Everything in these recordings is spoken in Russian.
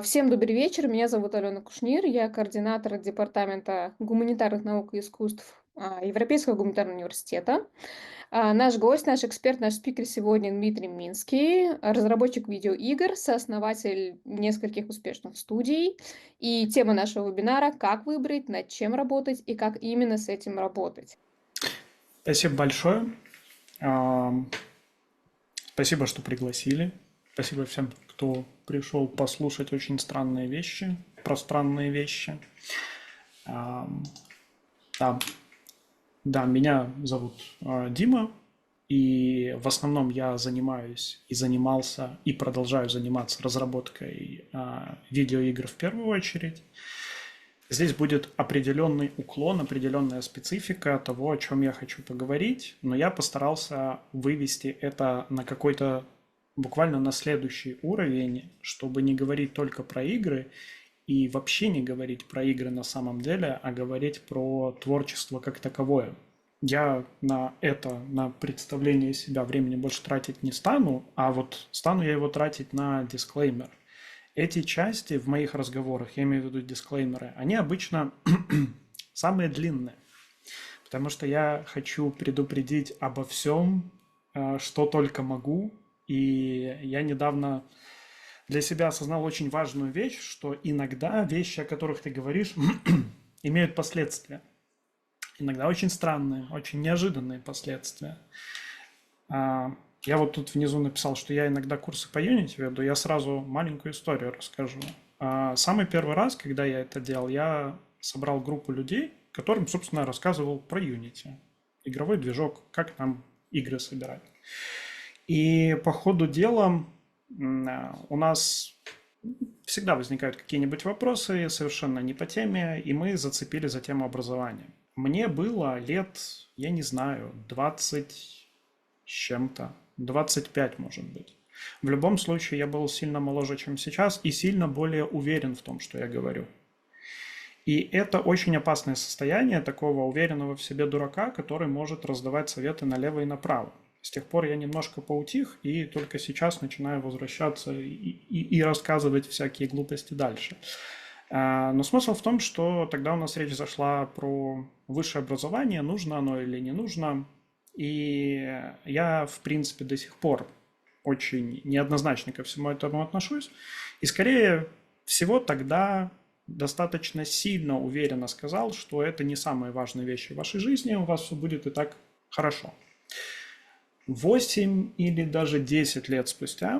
Всем добрый вечер. Меня зовут Алена Кушнир. Я координатор департамента гуманитарных наук и искусств Европейского гуманитарного университета. Наш гость, наш эксперт, наш спикер сегодня Дмитрий Минский, разработчик видеоигр, сооснователь нескольких успешных студий. И тема нашего вебинара — как выбрать, над чем работать и как именно с этим работать. Спасибо большое. Ам, Спасибо, что пригласили. Спасибо всем, кто пришел послушать очень странные вещи, про странные вещи. Ам, Да, да, меня зовут Дима, и в основном я занимаюсь и занимался и продолжаю заниматься разработкой видеоигр в первую очередь. Здесь будет определенный уклон, определенная специфика того, о чем я хочу поговорить, но я постарался вывести это на какой-то буквально на следующий уровень, чтобы не говорить только про игры и вообще не говорить про игры на самом деле, а говорить про творчество как таковое. Я на это, на представление себя времени больше тратить не стану, а вот стану я его тратить на дисклеймер. Эти части в моих разговорах, я имею в виду дисклеймеры, они обычно самые длинные, потому что я хочу предупредить обо всем, что только могу. И я недавно для себя осознал очень важную вещь, что иногда вещи, о которых ты говоришь, имеют последствия. Иногда очень странные, очень неожиданные последствия. Я вот тут внизу написал, что я иногда курсы по Unity веду, я сразу маленькую историю расскажу. Самый первый раз, когда я это делал, я собрал группу людей, которым, собственно, рассказывал про Unity. Игровой движок, как нам игры собирать. И по ходу дела у нас всегда возникают какие-нибудь вопросы совершенно не по теме, и мы зацепили за тему образования. Мне было лет, я не знаю, 20 с чем-то, 25, может быть. В любом случае, я был сильно моложе, чем сейчас, и сильно более уверен в том, что я говорю. И это очень опасное состояние такого уверенного в себе дурака, который может раздавать советы налево и направо. С тех пор я немножко поутих, и только сейчас начинаю возвращаться и рассказывать всякие глупости дальше. Но смысл в том, что тогда у нас речь зашла про высшее образование, нужно оно или не нужно. И я, в принципе, до сих пор очень неоднозначно ко всему этому отношусь. И, скорее всего, тогда достаточно сильно уверенно сказал, что это не самые важные вещи в вашей жизни, у вас все будет и так хорошо. 8 или даже 10 лет спустя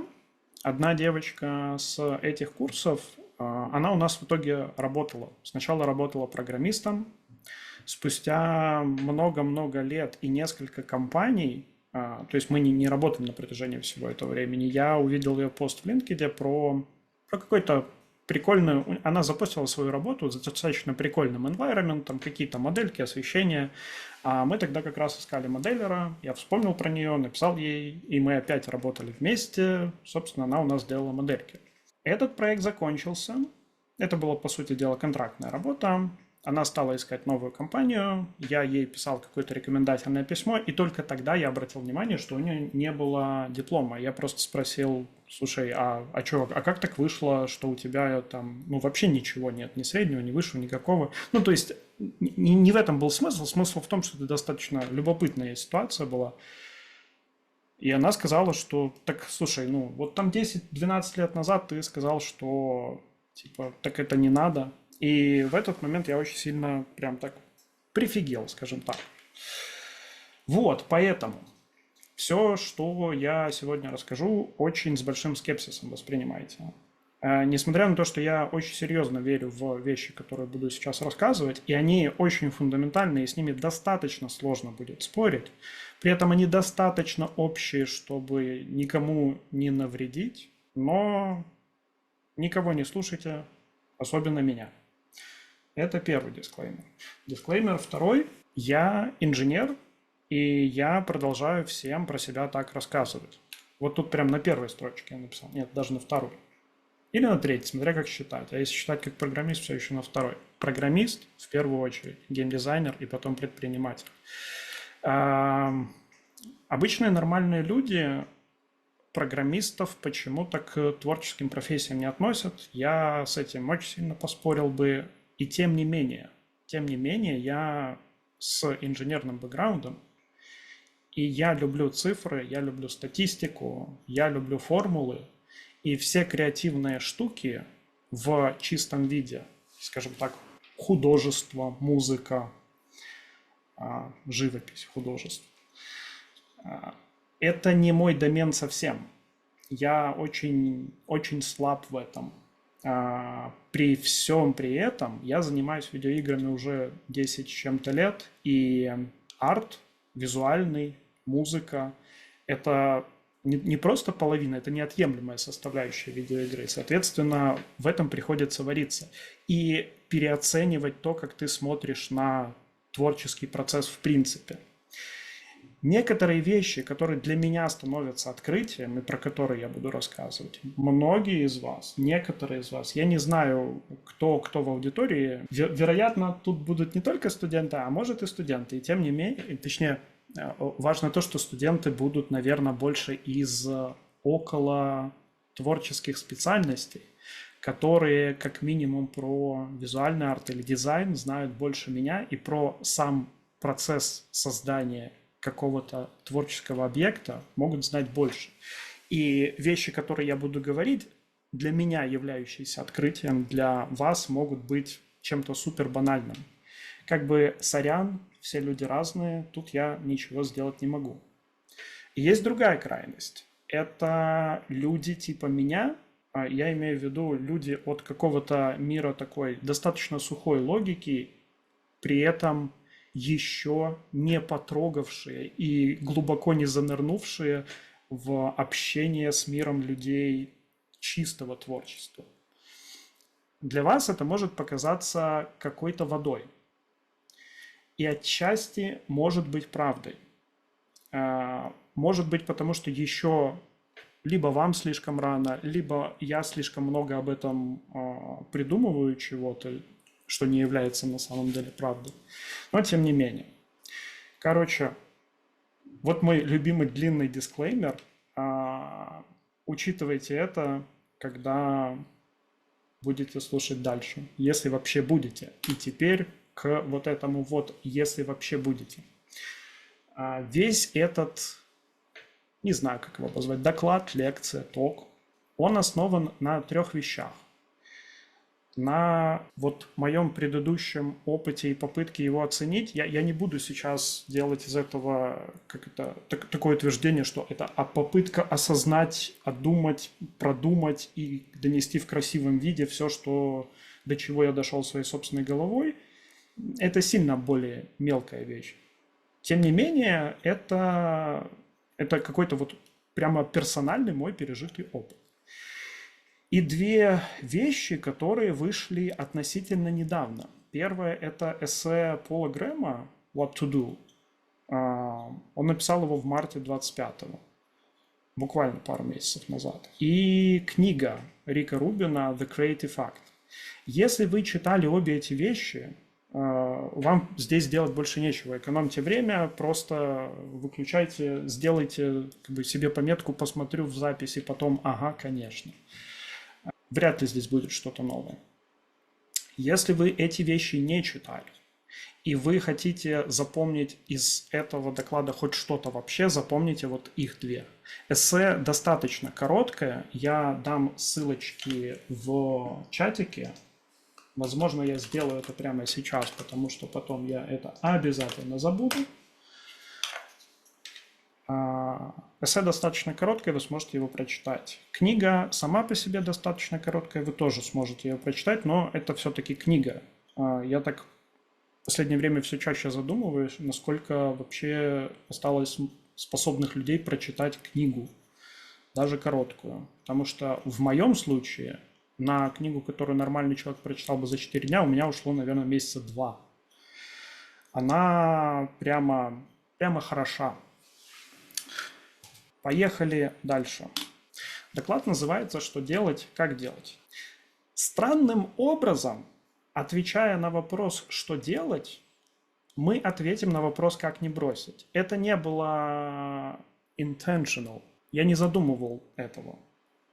одна девочка с этих курсов, она у нас в итоге работала. Сначала работала программистом, спустя много-много лет и несколько компаний, то есть мы не работаем на протяжении всего этого времени, я увидел ее пост в LinkedIn про какой-то прикольную... Она запустила свою работу с достаточно прикольным environment, какие-то модельки, освещения. А мы тогда как раз искали моделлера, я вспомнил про нее, написал ей, и мы опять работали вместе. Собственно, она у нас делала модельки. Этот проект закончился. Это была, по сути дела, контрактная работа. Она стала искать новую компанию, я ей писал какое-то рекомендательное письмо, и только тогда я обратил внимание, что у нее не было диплома. Я просто спросил, слушай, а как так вышло, что у тебя там, ну, вообще ничего нет, ни среднего, ни высшего, никакого. Ну, то есть, не в этом был смысл. Смысл в том, что это достаточно любопытная ситуация была. И она сказала, что, так, слушай, ну, вот там 10-12 лет назад ты сказал, что, типа, так это не надо. И в этот момент я очень сильно прям так прифигел, скажем так. Вот, поэтому все, что я сегодня расскажу, очень с большим скепсисом воспринимайте. Несмотря на то, что я очень серьезно верю в вещи, которые буду сейчас рассказывать, и они очень фундаментальные, и с ними достаточно сложно будет спорить, при этом они достаточно общие, чтобы никому не навредить, но никого не слушайте, особенно меня. Это первый дисклеймер. Дисклеймер второй. Я инженер, и я продолжаю всем про себя так рассказывать. Вот тут прям на первой строчке я написал. Нет, даже на второй. Или на третьей, смотря как считать. А если считать как программист, все еще на второй. Программист в первую очередь, геймдизайнер и потом предприниматель. Обычные нормальные люди программистов почему-то к творческим профессиям не относят. Я с этим очень сильно поспорил бы. И тем не менее, я с инженерным бэкграундом, и я люблю цифры, я люблю статистику, я люблю формулы, и все креативные штуки в чистом виде, скажем так, художество, музыка, живопись, художество. Это не мой домен совсем. Я очень, очень слаб в этом. При всем при этом я занимаюсь видеоиграми уже 10 с чем-то лет, и арт, визуальный, музыка – это не просто половина, это неотъемлемая составляющая видеоигры. Соответственно, в этом приходится вариться. И переоценивать то, как ты смотришь на творческий процесс в принципе. Некоторые вещи, которые для меня становятся открытием, и про которые я буду рассказывать, многие из вас, некоторые из вас, я не знаю, кто в аудитории, вероятно, тут будут не только студенты, а может и студенты. И тем не менее, точнее, важно то, что студенты будут, наверное, больше из около творческих специальностей, которые как минимум про визуальный арт или дизайн знают больше меня, и про сам процесс создания какого-то творческого объекта могут знать больше. И вещи, которые я буду говорить, для меня являющиеся открытием, для вас могут быть чем-то супер банальным. Как бы сорян, все люди разные, тут я ничего сделать не могу. И есть другая крайность. Это люди типа меня, я имею в виду люди от какого-то мира такой достаточно сухой логики, при этом еще не потрогавшие и глубоко не занырнувшие в общение с миром людей чистого творчества. Для вас это может показаться какой-то водой. И отчасти может быть правдой. Может быть, потому что еще либо вам слишком рано, либо я слишком много об этом придумываю чего-то, что не является на самом деле правдой. Но тем не менее. Короче, вот мой любимый длинный дисклеймер. Учитывайте это, когда будете слушать дальше, если вообще будете. И теперь к вот этому вот, если вообще будете. Весь этот, не знаю, как его позвать, доклад, лекция, ток, он основан на 3 вещах. На вот моем предыдущем опыте и попытке его оценить, я не буду сейчас делать из этого такое утверждение, что это попытка осознать, отдумать, продумать и донести в красивом виде все, до чего я дошел своей собственной головой. Это сильно более мелкая вещь. Тем не менее, это какой-то вот прямо персональный мой пережитый опыт. И 2 вещи, которые вышли относительно недавно. Первое – это эссе Пола Грэма «What to do». Он написал его в марте 25-го, буквально пару месяцев назад. И книга Рика Рубина «The Creative Act». Если вы читали обе эти вещи, вам здесь делать больше нечего. Экономьте время, просто выключайте, сделайте себе пометку, посмотрю в записи, потом, ага, конечно. Вряд ли здесь будет что-то новое. Если вы эти вещи не читали, и вы хотите запомнить из этого доклада хоть что-то вообще, запомните вот их 2. Эссе достаточно короткое, я дам ссылочки в чатике. Возможно, я сделаю это прямо сейчас, потому что потом я это обязательно забуду. Эссе достаточно короткое, вы сможете его прочитать. Книга сама по себе достаточно короткая, вы тоже сможете ее прочитать, но это все-таки книга. Я так в последнее время все чаще задумываюсь, насколько вообще осталось способных людей прочитать книгу, даже короткую. Потому что в моем случае на книгу, которую нормальный человек прочитал бы за 4 дня, у меня ушло, наверное, месяца 2. Она прямо хороша. Поехали дальше. Доклад называется «Что делать, как делать?». Странным образом, отвечая на вопрос «Что делать?», мы ответим на вопрос «Как не бросить?». Это не было intentional. Я не задумывал этого,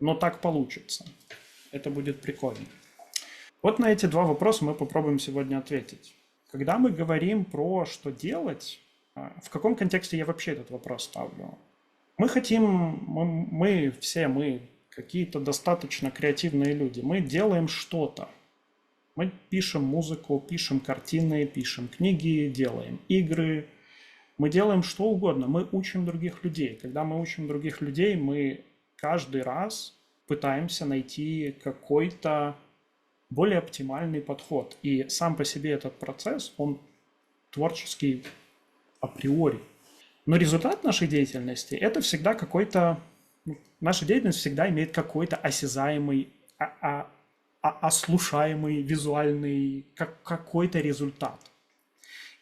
но так получится. Это будет прикольно. Вот на эти два вопроса мы попробуем сегодня ответить. Когда мы говорим про что делать, в каком контексте я вообще этот вопрос ставлю? Мы хотим, мы какие-то достаточно креативные люди, мы делаем что-то. Мы пишем музыку, пишем картины, пишем книги, делаем игры. Мы делаем что угодно. Мы учим других людей. Когда мы учим других людей, мы каждый раз пытаемся найти какой-то более оптимальный подход. И сам по себе этот процесс, он творческий априори. Но результат нашей деятельности – это всегда какой-то… Наша деятельность всегда имеет какой-то осязаемый, ослушаемый, визуальный, какой-то результат.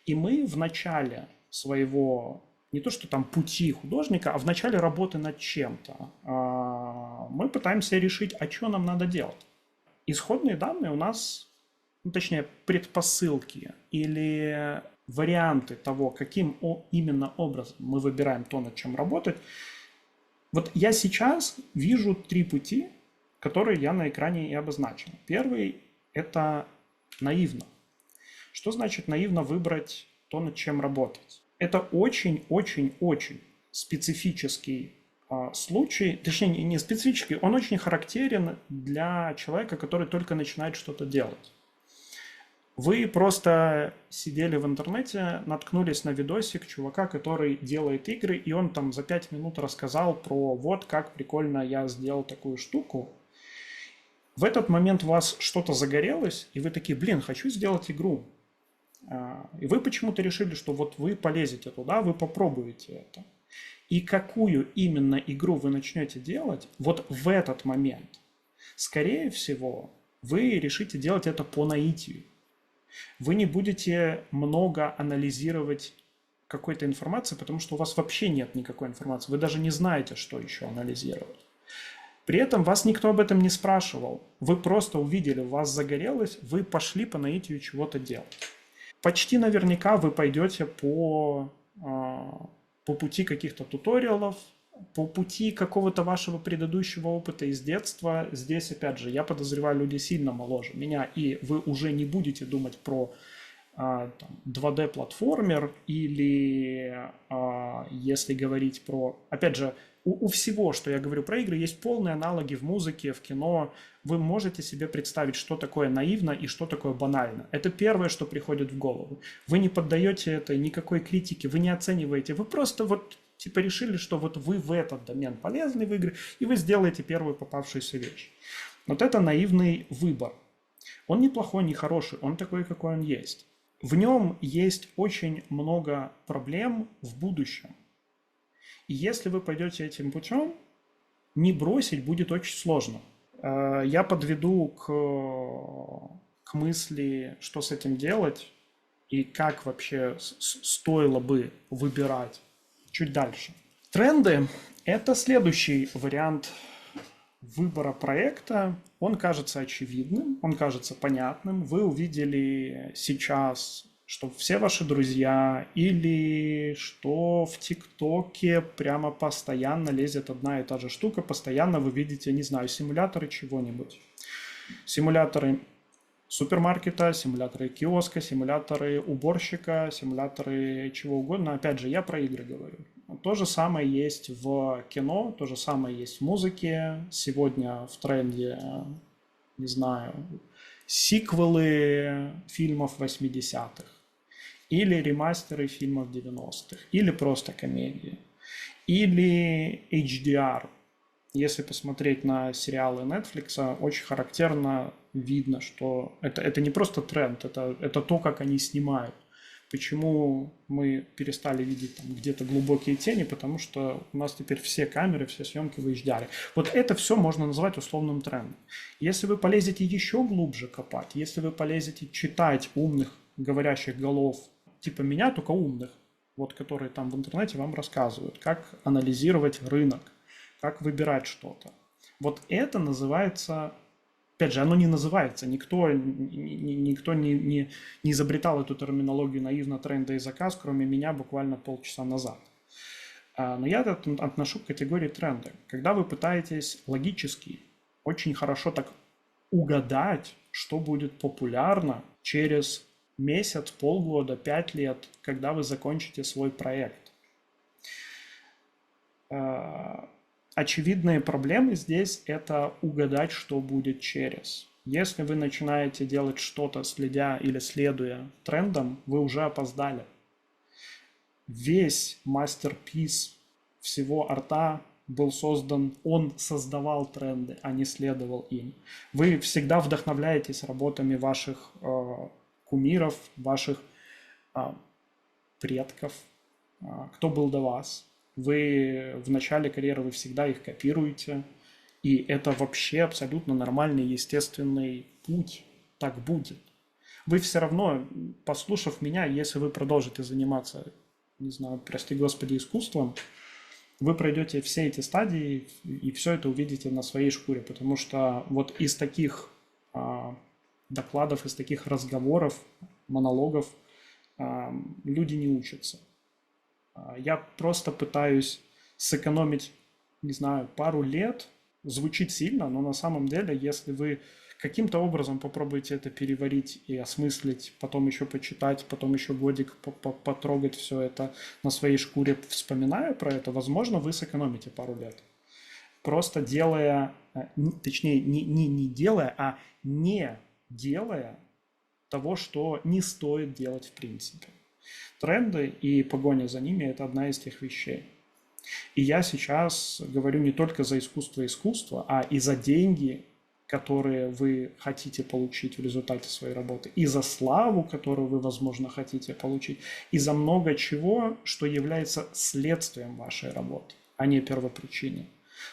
И мы в начале своего, не то что там пути художника, а в начале работы над чем-то, мы пытаемся решить, а что нам надо делать. Исходные данные у нас, ну, точнее, предпосылки или варианты того, каким именно образом мы выбираем то, над чем работать. Вот я сейчас вижу 3 пути, которые я на экране и обозначил. Первый – это наивно. Что значит наивно выбрать то, над чем работать? Это очень-очень-очень специфический случай, точнее не специфический, он очень характерен для человека, который только начинает что-то делать. Вы просто сидели в интернете, наткнулись на видосик чувака, который делает игры, и он там за 5 минут рассказал про вот как прикольно я сделал такую штуку. В этот момент у вас что-то загорелось, и вы такие, блин, хочу сделать игру. И вы почему-то решили, что вот вы полезете туда, вы попробуете это. И какую именно игру вы начнете делать, вот в этот момент, скорее всего, вы решите делать это по наитию. Вы не будете много анализировать какой-то информации, потому что у вас вообще нет никакой информации. Вы даже не знаете, что еще анализировать. При этом вас никто об этом не спрашивал. Вы просто увидели, у вас загорелось, вы пошли по наитию чего-то делать. Почти наверняка вы пойдете по пути каких-то туториалов, по пути какого-то вашего предыдущего опыта из детства. Здесь, опять же, я подозреваю, люди сильно моложе меня, и вы уже не будете думать про 2D-платформер или, если говорить про… Опять же, у всего, что я говорю про игры, есть полные аналоги в музыке, в кино. Вы можете себе представить, что такое наивно и что такое банально. Это первое, что приходит в голову. Вы не поддаете это никакой критике, вы не оцениваете. Вы просто вот типа решили, что вот вы в этот домен полезны в игры, и вы сделаете первую попавшуюся вещь. Вот это наивный выбор. Он не плохой, не хороший, он такой, какой он есть. В нем есть очень много проблем в будущем. И если вы пойдете этим путем, не бросить будет очень сложно. Я подведу к мысли, что с этим делать и как вообще стоило бы выбирать чуть дальше. Тренды – это следующий вариант выбора проекта. Он кажется очевидным, он кажется понятным. Вы увидели сейчас, что все ваши друзья или что в ТикТоке прямо постоянно лезет одна и та же штука, постоянно вы видите, не знаю, симуляторы чего-нибудь. Симуляторы супермаркета, симуляторы киоска, симуляторы уборщика, симуляторы чего угодно. Опять же, я про игры говорю. То же самое есть в кино, то же самое есть в музыке. Сегодня в тренде, не знаю, сиквелы фильмов 80-х. Или ремастеры фильмов 90-х. Или просто комедии. Или HDR. Если посмотреть на сериалы Netflix, очень характерно видно, что это не просто тренд, это то, как они снимают. Почему мы перестали видеть там где-то глубокие тени? Потому что у нас теперь все камеры, все съемки в HDR. Вот это все можно назвать условным трендом. Если вы полезете еще глубже копать, если вы полезете читать умных говорящих голов, типа меня, только умных, вот которые там в интернете вам рассказывают, как анализировать рынок, как выбирать что-то. Вот это называется… Опять же, оно не называется, никто не изобретал эту терминологию наивно, тренда и заказ, кроме меня буквально полчаса назад. Но я это отношу к категории тренды. Когда вы пытаетесь логически очень хорошо так угадать, что будет популярно через месяц, полгода, 5 лет, когда вы закончите свой проект. Очевидные проблемы здесь – это угадать, что будет через. Если вы начинаете делать что-то, следя или следуя трендам, вы уже опоздали. Весь мастерпис всего арта был создан, он создавал тренды, а не следовал им. Вы всегда вдохновляетесь работами ваших кумиров, ваших предков, кто был до вас. Вы в начале карьеры вы всегда их копируете, и это вообще абсолютно нормальный, естественный путь. Так будет. Вы все равно, послушав меня, если вы продолжите заниматься, не знаю, прости господи, искусством, вы пройдете все эти стадии и все это увидите на своей шкуре, потому что вот из таких докладов, из таких разговоров, монологов люди не учатся. Я просто пытаюсь сэкономить, не знаю, пару лет. Звучит сильно, но на самом деле, если вы каким-то образом попробуете это переварить и осмыслить, потом еще почитать, потом еще годик потрогать все это на своей шкуре, вспоминая про это, возможно, вы сэкономите пару лет. Просто делая, точнее, не делая, а не делая того, что не стоит делать в принципе. Тренды и погоня за ними – это одна из тех вещей. И я сейчас говорю не только за искусство, а и за деньги, которые вы хотите получить в результате своей работы, и за славу, которую вы, возможно, хотите получить, и за много чего, что является следствием вашей работы, а не первопричиной.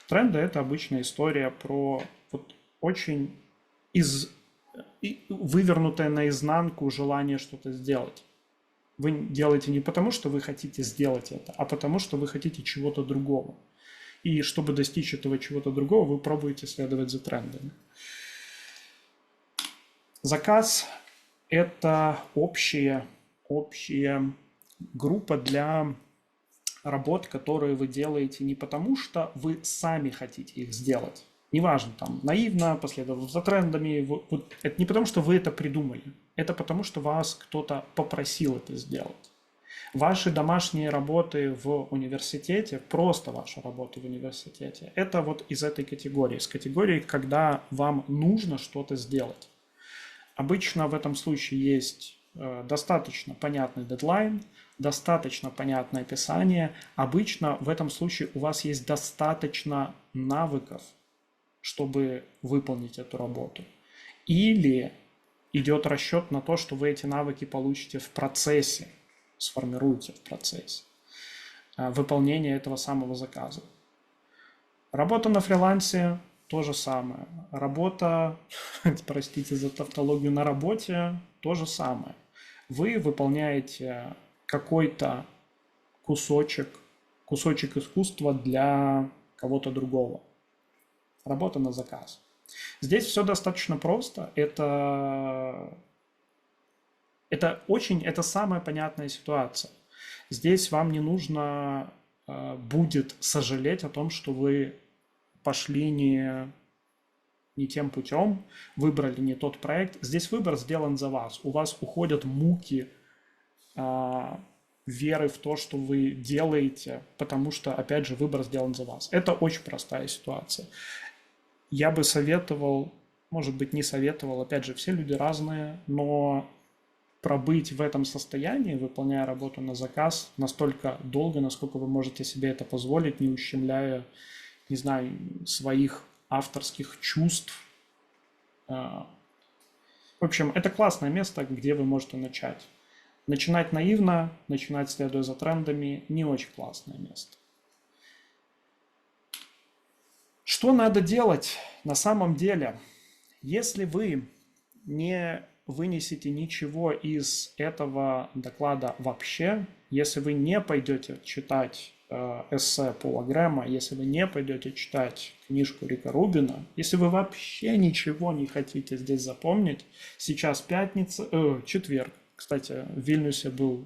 Тренды – это обычная история про вот очень вывернутое наизнанку желание что-то сделать. Вы делаете не потому, что вы хотите сделать это, а потому, что вы хотите чего-то другого. И чтобы достичь этого чего-то другого, вы пробуете следовать за трендами. Заказ – это общая группа для работ, которые вы делаете не потому, что вы сами хотите их сделать. Неважно, там, наивно, последовав за трендами. Вот, это не потому, что вы это придумали. Это потому, что вас кто-то попросил это сделать. Ваши домашние работы в университете, просто ваша работа в университете, это вот из этой категории. Из категории, когда вам нужно что-то сделать. Обычно в этом случае есть достаточно понятный дедлайн, достаточно понятное описание. Обычно в этом случае у вас есть достаточно навыков, чтобы выполнить эту работу. Или идет расчет на то, что вы эти навыки получите в процессе, сформируете в процессе выполнения этого самого заказа. Работа на фрилансе – то же самое. Работа, простите за тавтологию, на работе – то же самое. Вы выполняете какой-то кусочек искусства для кого-то другого. Работа на заказ. Здесь все достаточно просто. Это самая понятная ситуация. Здесь вам не нужно будет сожалеть о том, что вы пошли не тем путем, выбрали не тот проект. Здесь выбор сделан за вас. У вас уходят муки веры в то, что вы делаете, потому что, опять же, выбор сделан за вас. Это очень простая ситуация. Я бы советовал, может быть, не советовал, опять же, все люди разные, но пробыть в этом состоянии, выполняя работу на заказ, настолько долго, насколько вы можете себе это позволить, не ущемляя, не знаю, своих авторских чувств. В общем, это классное место, где вы можете начать. Начинать наивно, начинать следуя за трендами – не очень классное место. Что надо делать на самом деле? Если вы не вынесете ничего из этого доклада вообще, если вы не пойдете читать эссе Пола Грэма, если вы не пойдете читать книжку Рика Рубина, если вы вообще ничего не хотите здесь запомнить, сейчас четверг. Кстати, в Вильнюсе был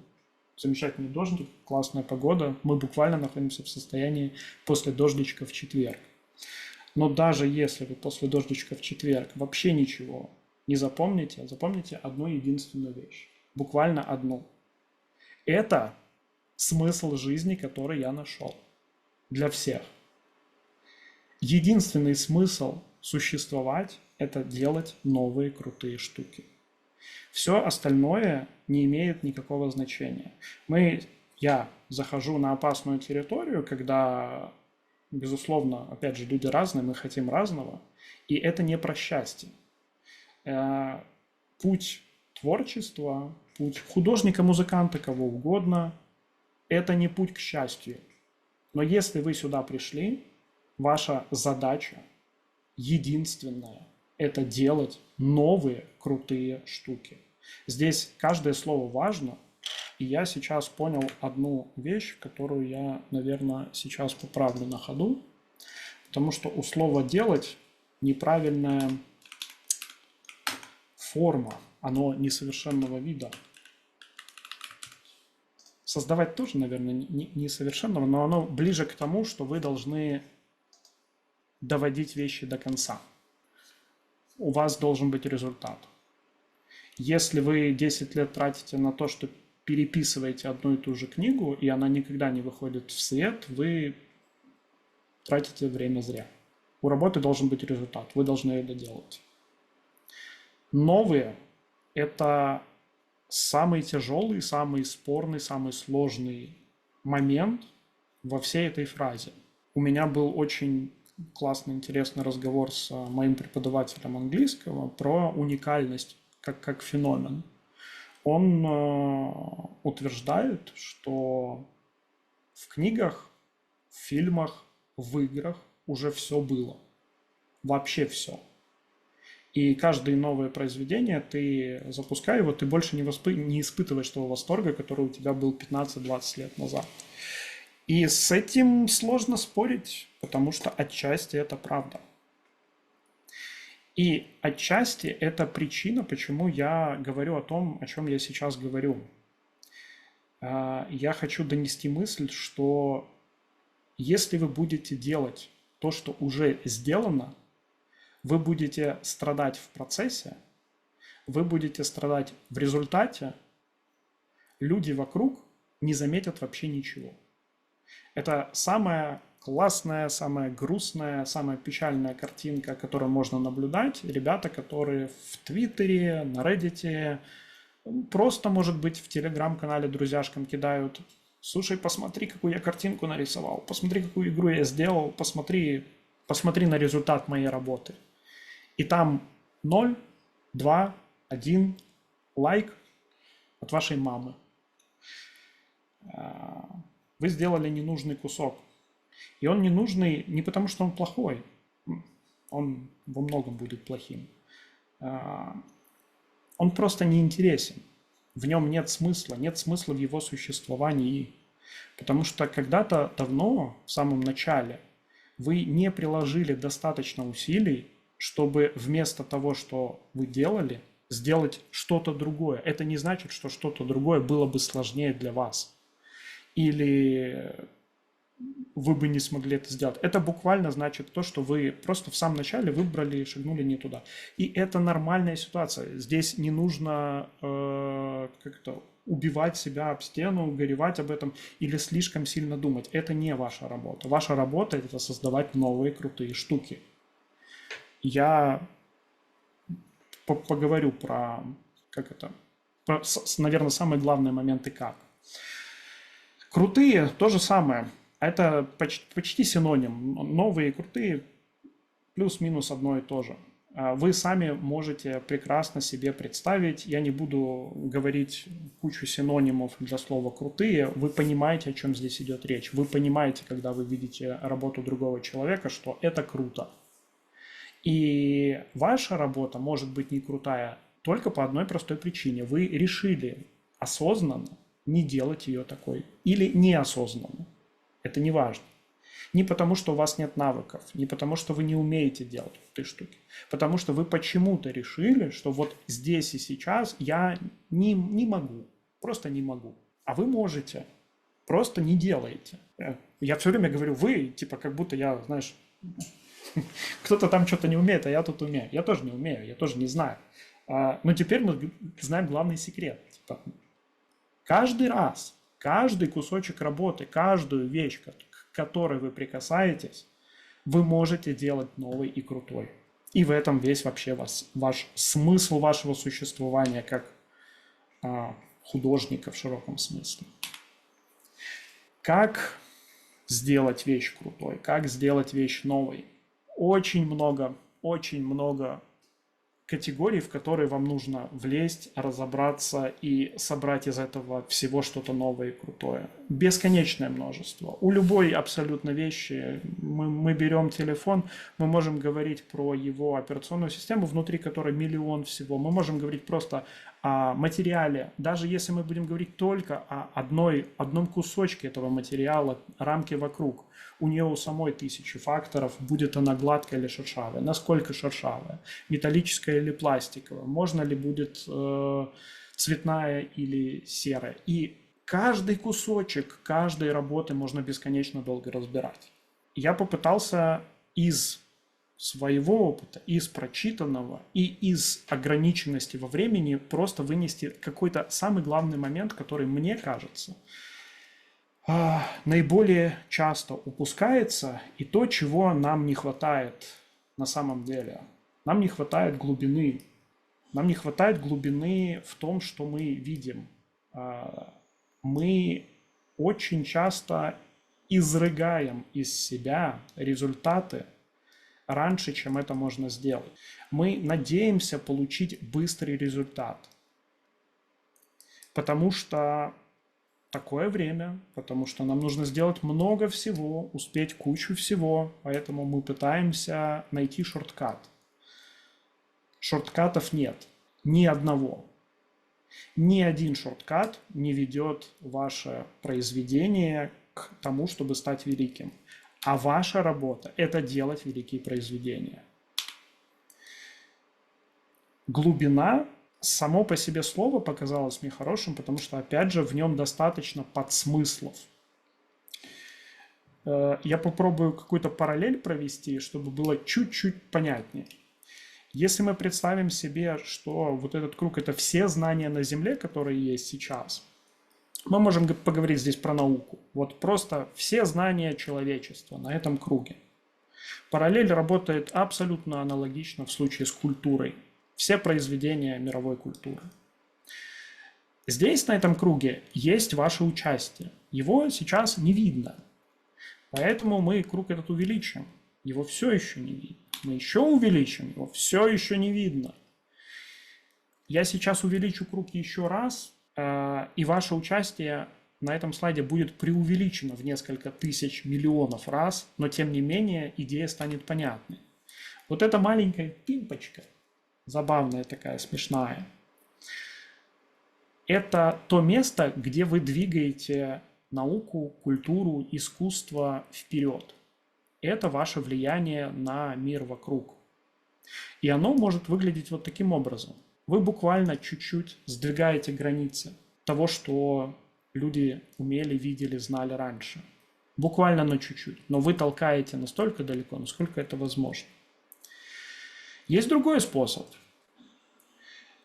замечательный дождик, классная погода. Мы буквально находимся в состоянии после дождичка в четверг. Но даже если вы после дождичка в четверг вообще ничего не запомните, запомните одну единственную вещь. Буквально одну. Это смысл жизни, который я нашел. Для всех. Единственный смысл существовать – это делать новые крутые штуки. Все остальное не имеет никакого значения. Я захожу на опасную территорию, когда, безусловно, опять же, люди разные, мы хотим разного, и это не про счастье. Путь творчества, путь художника, музыканта, кого угодно, это не путь к счастью. Но если вы сюда пришли, ваша задача единственная – это делать новые крутые штуки. Здесь каждое слово важно, и я сейчас понял одну вещь, которую я, наверное, сейчас поправлю на ходу, потому что у слова «делать» неправильная форма, оно несовершенного вида. Создавать тоже, наверное, несовершенного, но оно ближе к тому, что вы должны доводить вещи до конца. У вас должен быть результат. Если вы 10 лет тратите на то, что переписываете одну и ту же книгу, и она никогда не выходит в свет, вы тратите время зря. У работы должен быть результат, вы должны ее доделать. Новые – это самый тяжелый, самый спорный, самый сложный момент во всей этой фразе. У меня был очень классный, интересный разговор с моим преподавателем английского про уникальность как феномен. Он утверждает, что в книгах, в фильмах, в играх уже все было. Вообще все. И каждое новое произведение, ты запуская его, ты больше не испытываешь того восторга, который у тебя был 15-20 лет назад. И с этим сложно спорить, потому что отчасти это правда. И отчасти это причина, почему я говорю о том, о чем я сейчас говорю. Я хочу донести мысль, что если вы будете делать то, что уже сделано, вы будете страдать в процессе, вы будете страдать в результате, люди вокруг не заметят вообще ничего. Это самая классная, самая грустная, самая печальная картинка, которую можно наблюдать. Ребята, которые в Твиттере, на Reddit, просто, может быть, в Телеграм-канале друзьяшкам кидают: слушай, посмотри, какую я картинку нарисовал, посмотри, какую игру я сделал, посмотри на результат моей работы. И там 0, 2, 1 лайк от вашей мамы. Вы сделали ненужный кусок. И он ненужный не потому, что он плохой. Он во многом будет плохим. Он просто неинтересен. В нем нет смысла в его существовании. Потому что когда-то давно, в самом начале, вы не приложили достаточно усилий, чтобы вместо того, что вы делали, сделать что-то другое. Это не значит, что что-то другое было бы сложнее для вас. Или вы бы не смогли это сделать. Это буквально значит то, что вы просто в самом начале выбрали и шагнули не туда. И это нормальная ситуация. Здесь не нужно убивать себя об стену, горевать об этом или слишком сильно думать. Это не ваша работа. Ваша работа – это создавать новые крутые штуки. Я поговорю про, наверное, самые главные моменты как. Крутые – то же самое. Это почти синоним. Новые и крутые – плюс-минус одно и то же. Вы сами можете прекрасно себе представить, я не буду говорить кучу синонимов для слова «крутые», вы понимаете, о чем здесь идет речь. Вы понимаете, когда вы видите работу другого человека, что это круто. И ваша работа может быть не крутая только по одной простой причине. Вы решили осознанно не делать ее такой. Или неосознанно. Это не важно. Не потому, что у вас нет навыков, не потому, что вы не умеете делать этой штуки. Потому что вы почему-то решили, что вот здесь и сейчас я не могу. Просто не могу. А вы можете, просто не делаете. Я все время говорю «вы», типа как будто я, знаешь, кто-то там что-то не умеет, а я тут умею. Я тоже не умею, я тоже не знаю. Но теперь мы знаем главный секрет. Типа, каждый раз, каждый кусочек работы, каждую вещь, к которой вы прикасаетесь, вы можете делать новой и крутой. И в этом весь вообще ваш смысл вашего существования как художника в широком смысле. Как сделать вещь крутой, как сделать вещь новой? Очень много категорий, в которые вам нужно влезть, разобраться и собрать из этого всего что-то новое и крутое. Бесконечное множество. У любой абсолютно вещи мы берем телефон, мы можем говорить про его операционную систему, внутри которой миллион всего. Мы можем говорить просто о материале. Даже если мы будем говорить только о одном кусочке этого материала, рамке вокруг, у нее у самой 1000 факторов, будет она гладкая или шершавая, насколько шершавая, металлическая или пластиковая, можно ли будет цветная или серая. И каждый кусочек каждой работы можно бесконечно долго разбирать. Я попытался из своего опыта, из прочитанного и из ограниченности во времени просто вынести какой-то самый главный момент, который, мне кажется, наиболее часто упускается, и то, чего нам не хватает на самом деле. Нам не хватает глубины. Нам не хватает глубины в том, что мы видим. Мы очень часто изрыгаем из себя результаты раньше, чем это можно сделать. Мы надеемся получить быстрый результат, потому что такое время, потому что нам нужно сделать много всего, успеть кучу всего, поэтому мы пытаемся найти шорткат. Шорткатов нет, ни одного. Ни один шорткат не ведет ваше произведение к тому, чтобы стать великим. А ваша работа – это делать великие произведения. Глубина, само по себе слово показалось мне хорошим, потому что, опять же, в нем достаточно подсмыслов. Я попробую какую-то параллель провести, чтобы было чуть-чуть понятнее. Если мы представим себе, что вот этот круг – это все знания на Земле, которые есть сейчас, мы можем поговорить здесь про науку. Вот просто все знания человечества на этом круге. Параллель работает абсолютно аналогично в случае с культурой. Все произведения мировой культуры. Здесь, на этом круге, есть ваше участие. Его сейчас не видно. Поэтому мы круг этот увеличим. Его все еще не видно. Мы еще увеличим, его все еще не видно. Я сейчас увеличу круг еще раз, и ваше участие на этом слайде будет преувеличено в несколько тысяч миллионов раз, но тем не менее идея станет понятной. Вот эта маленькая пимпочка, забавная такая, смешная, это то место, где вы двигаете науку, культуру, искусство вперед. Это ваше влияние на мир вокруг. И оно может выглядеть вот таким образом. Вы буквально чуть-чуть сдвигаете границы того, что люди умели, видели, знали раньше. Буквально на чуть-чуть. Но вы толкаете настолько далеко, насколько это возможно. Есть другой способ.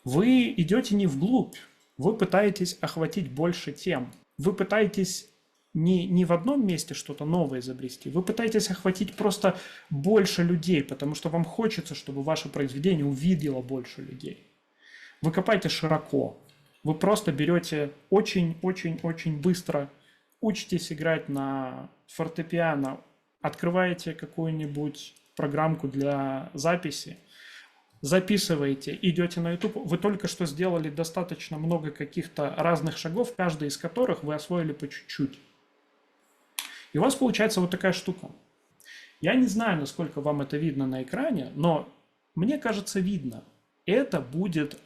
Вы идете не вглубь. Вы пытаетесь охватить больше тем. Вы пытаетесь не в одном месте что-то новое изобрести. Вы пытаетесь охватить просто больше людей, потому что вам хочется, чтобы ваше произведение увидело больше людей. Вы копаете широко. Вы просто берете очень-очень-очень быстро, учитесь играть на фортепиано, открываете какую-нибудь программку для записи, записываете, идете на YouTube. Вы только что сделали достаточно много каких-то разных шагов, каждый из которых вы освоили по чуть-чуть. И у вас получается вот такая штука. Я не знаю, насколько вам это видно на экране, но мне кажется, видно. Это будет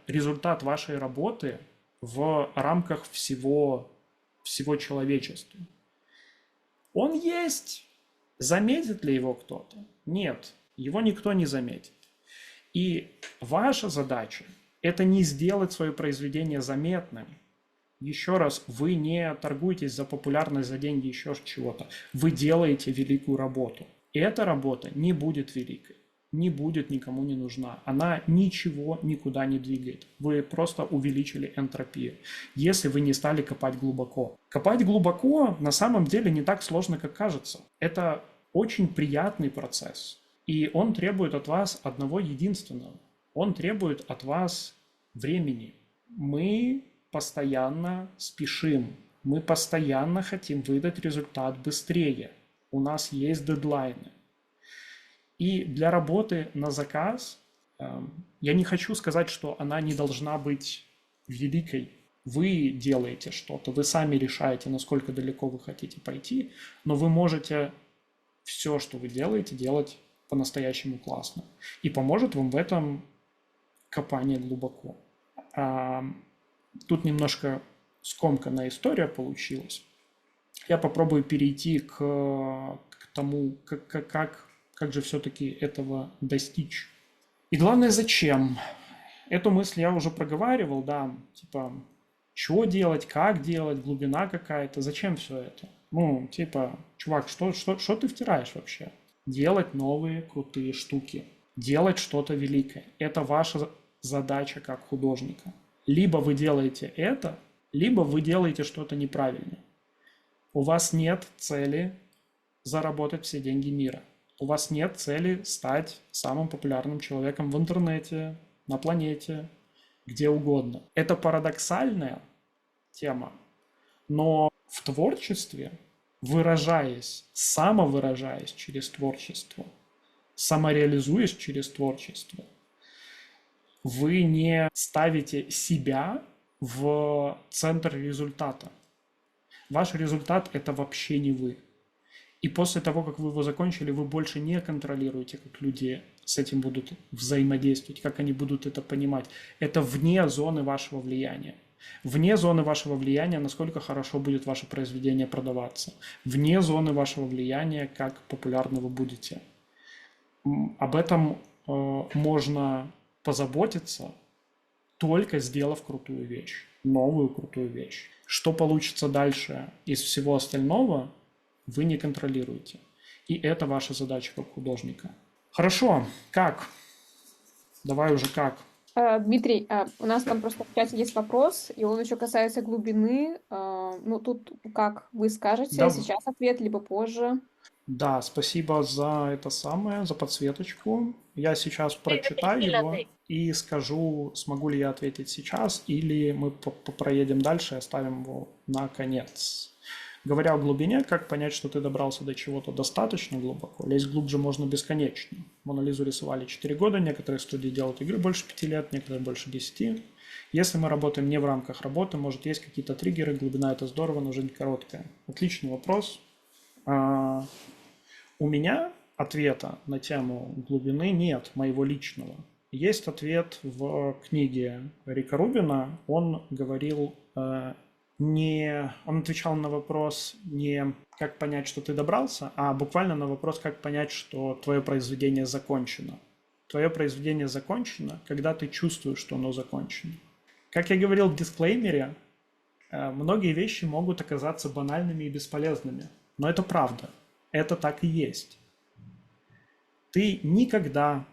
результат вашей работы в рамках всего человечества. Он есть. Заметит ли его кто-то? Нет, его никто не заметит. И ваша задача – это не сделать свое произведение заметным, Еще раз, вы не торгуетесь за популярность, за деньги, еще чего-то. Вы делаете великую работу. И эта работа не будет великой, не будет никому не нужна. Она ничего никуда не двигает. Вы просто увеличили энтропию, если вы не стали копать глубоко. Копать глубоко на самом деле не так сложно, как кажется. Это очень приятный процесс. И он требует от вас одного единственного. Он требует от вас времени. Мы постоянно спешим, мы постоянно хотим выдать результат быстрее. У нас есть дедлайны. И для работы на заказ я не хочу сказать, что она не должна быть великой. Вы делаете что-то, вы сами решаете, насколько далеко вы хотите пойти, но вы можете все, что вы делаете, делать по-настоящему классно. И поможет вам в этом копание глубоко. Тут немножко скомканная история получилась. Я попробую перейти к тому, как же все-таки этого достичь. И главное, зачем? Эту мысль я уже проговаривал, да, типа, что делать, как делать, глубина какая-то, зачем все это? Ну, типа, чувак, что ты втираешь вообще? Делать новые крутые штуки, делать что-то великое. Это ваша задача как художника. Либо вы делаете это, либо вы делаете что-то неправильно. У вас нет цели заработать все деньги мира. У вас нет цели стать самым популярным человеком в интернете, на планете, где угодно. Это парадоксальная тема, но в творчестве, выражаясь, самовыражаясь через творчество, самореализуясь через творчество, вы не ставите себя в центр результата. Ваш результат – это вообще не вы. И после того, как вы его закончили, вы больше не контролируете, как люди с этим будут взаимодействовать, как они будут это понимать. Это вне зоны вашего влияния. Вне зоны вашего влияния, насколько хорошо будет ваше произведение продаваться. Вне зоны вашего влияния, как популярны вы будете. Об этом можно позаботиться, только сделав крутую вещь, новую крутую вещь. Что получится дальше из всего остального, вы не контролируете. И это ваша задача как художника. Хорошо, как? Давай уже как. Дмитрий, у нас там просто в чате есть вопрос, и он еще касается глубины. Ну, тут как вы скажете, Да, сейчас ответ, либо позже. да, спасибо за это самое, за подсветочку. Я сейчас прочитаю его и скажу, смогу ли я ответить сейчас, или мы проедем дальше и оставим его на конец. Говоря о глубине, как понять, что ты добрался до чего-то достаточно глубоко? Лезть глубже можно бесконечно. Мона Лизу рисовали 4 года, некоторые студии делают игры больше 5 лет, некоторые больше 10. Если мы работаем не в рамках работы, может, есть какие-то триггеры, глубина – это здорово, но жизнь короткая. Отличный вопрос. У меня ответа на тему глубины нет, моего личного. Есть ответ в книге Рика Рубина. Он говорил он отвечал на вопрос не как понять, что ты добрался, а буквально на вопрос, как понять, что твое произведение закончено. Твое произведение закончено, когда ты чувствуешь, что оно закончено. Как я говорил в дисклеймере, многие вещи могут оказаться банальными и бесполезными. Но это правда. Это так и есть. Ты никогда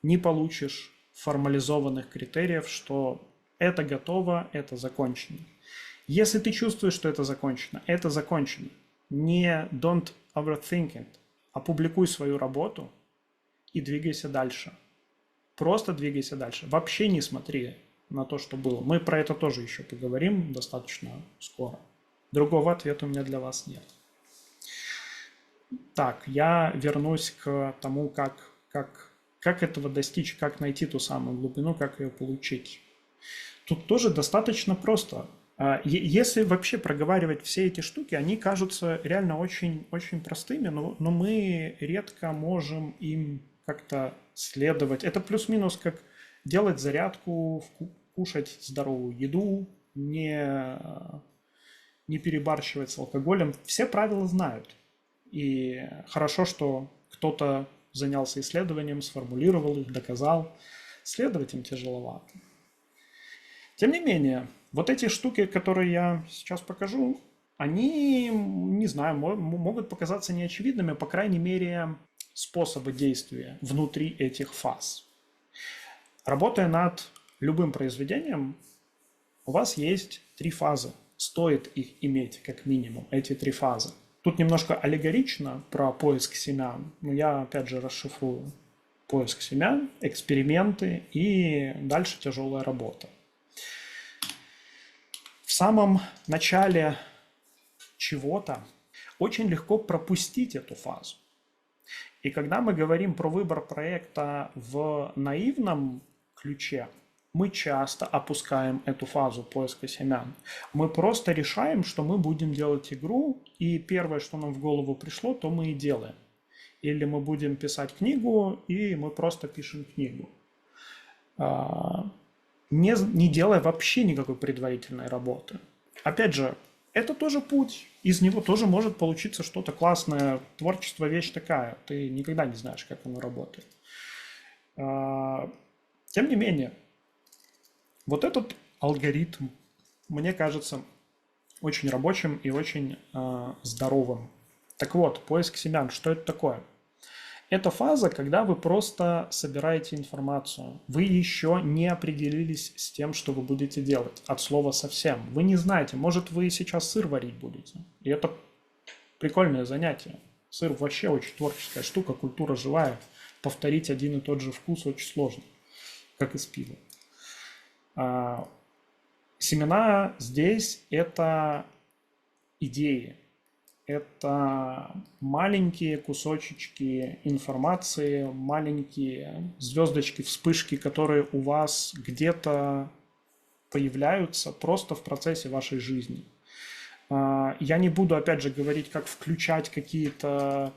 не получишь формализованных критериев, что это готово, это закончено. Если ты чувствуешь, что это закончено, это закончено. Не don't overthink it. Опубликуй свою работу и двигайся дальше. Просто двигайся дальше. Вообще не смотри на то, что было. Мы про это тоже еще поговорим достаточно скоро. Другого ответа у меня для вас нет. Так, я вернусь к тому, как этого достичь, как найти ту самую глубину, как ее получить. Тут тоже достаточно просто. Если вообще проговаривать все эти штуки, они кажутся реально очень, очень простыми, но мы редко можем им как-то следовать. Это плюс-минус как делать зарядку, кушать здоровую еду, не перебарщивать с алкоголем. Все правила знают. И хорошо, что кто-то занялся исследованием, сформулировал их, доказал. Следовать им тяжеловато. Тем не менее, Вот эти штуки, которые я сейчас покажу, они, не знаю, могут показаться неочевидными, по крайней мере, способы действия внутри этих фаз. Работая над любым произведением, у вас есть 3 фазы. Стоит их иметь как минимум, эти 3 фазы. Тут немножко аллегорично про поиск семян, но я опять же расшифрую. Поиск семян, эксперименты и дальше тяжелая работа. В самом начале чего-то очень легко пропустить эту фазу. И когда мы говорим про выбор проекта в наивном ключе, мы часто опускаем эту фазу поиска семян. Мы просто решаем, что мы будем делать игру, и первое, что нам в голову пришло, то мы и делаем. Или мы будем писать книгу, и мы просто пишем книгу. Не делая вообще никакой предварительной работы. Опять же, это тоже путь. Из него тоже может получиться что-то классное. Творчество вещь такая. Ты никогда не знаешь, как оно работает. Тем не менее, вот этот алгоритм, мне кажется, очень рабочим и очень здоровым. Так вот, поиск семян, что это такое? Это фаза, когда вы просто собираете информацию. Вы еще не определились с тем, что вы будете делать. От слова совсем. Вы не знаете, может, вы сейчас сыр варить будете. И это прикольное занятие. Сыр вообще очень творческая штука, культура живая. Повторить один и тот же вкус очень сложно, как и с пива. Семена здесь – это идеи. Это маленькие кусочки информации, маленькие звездочки, вспышки, которые у вас где-то появляются просто в процессе вашей жизни. Я не буду, опять же, говорить, как включать какие-то,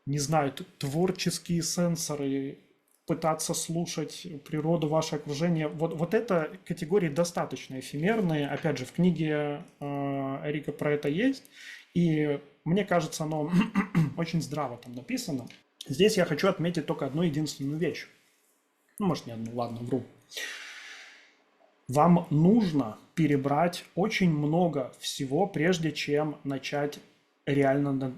не знаю, творческие сенсоры, пытаться слушать природу, ваше окружение. Вот это категории достаточно эфемерные. Опять же, в книге Эрика про это есть. И мне кажется, оно очень здраво там написано. Здесь я хочу отметить только одну единственную вещь. Ну, может, не одну, ладно, вру. Вам нужно перебрать очень много всего, прежде чем начать реально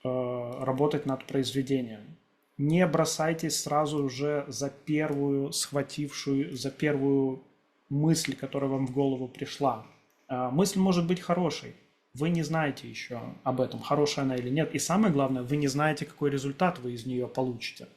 работать над произведением. Не бросайтесь сразу же за первую схватившую, за первую мысль, которая вам в голову пришла. Мысль может быть хорошей. Вы не знаете еще об этом, хорошая она или нет. И самое главное, вы не знаете, какой результат вы из нее получите.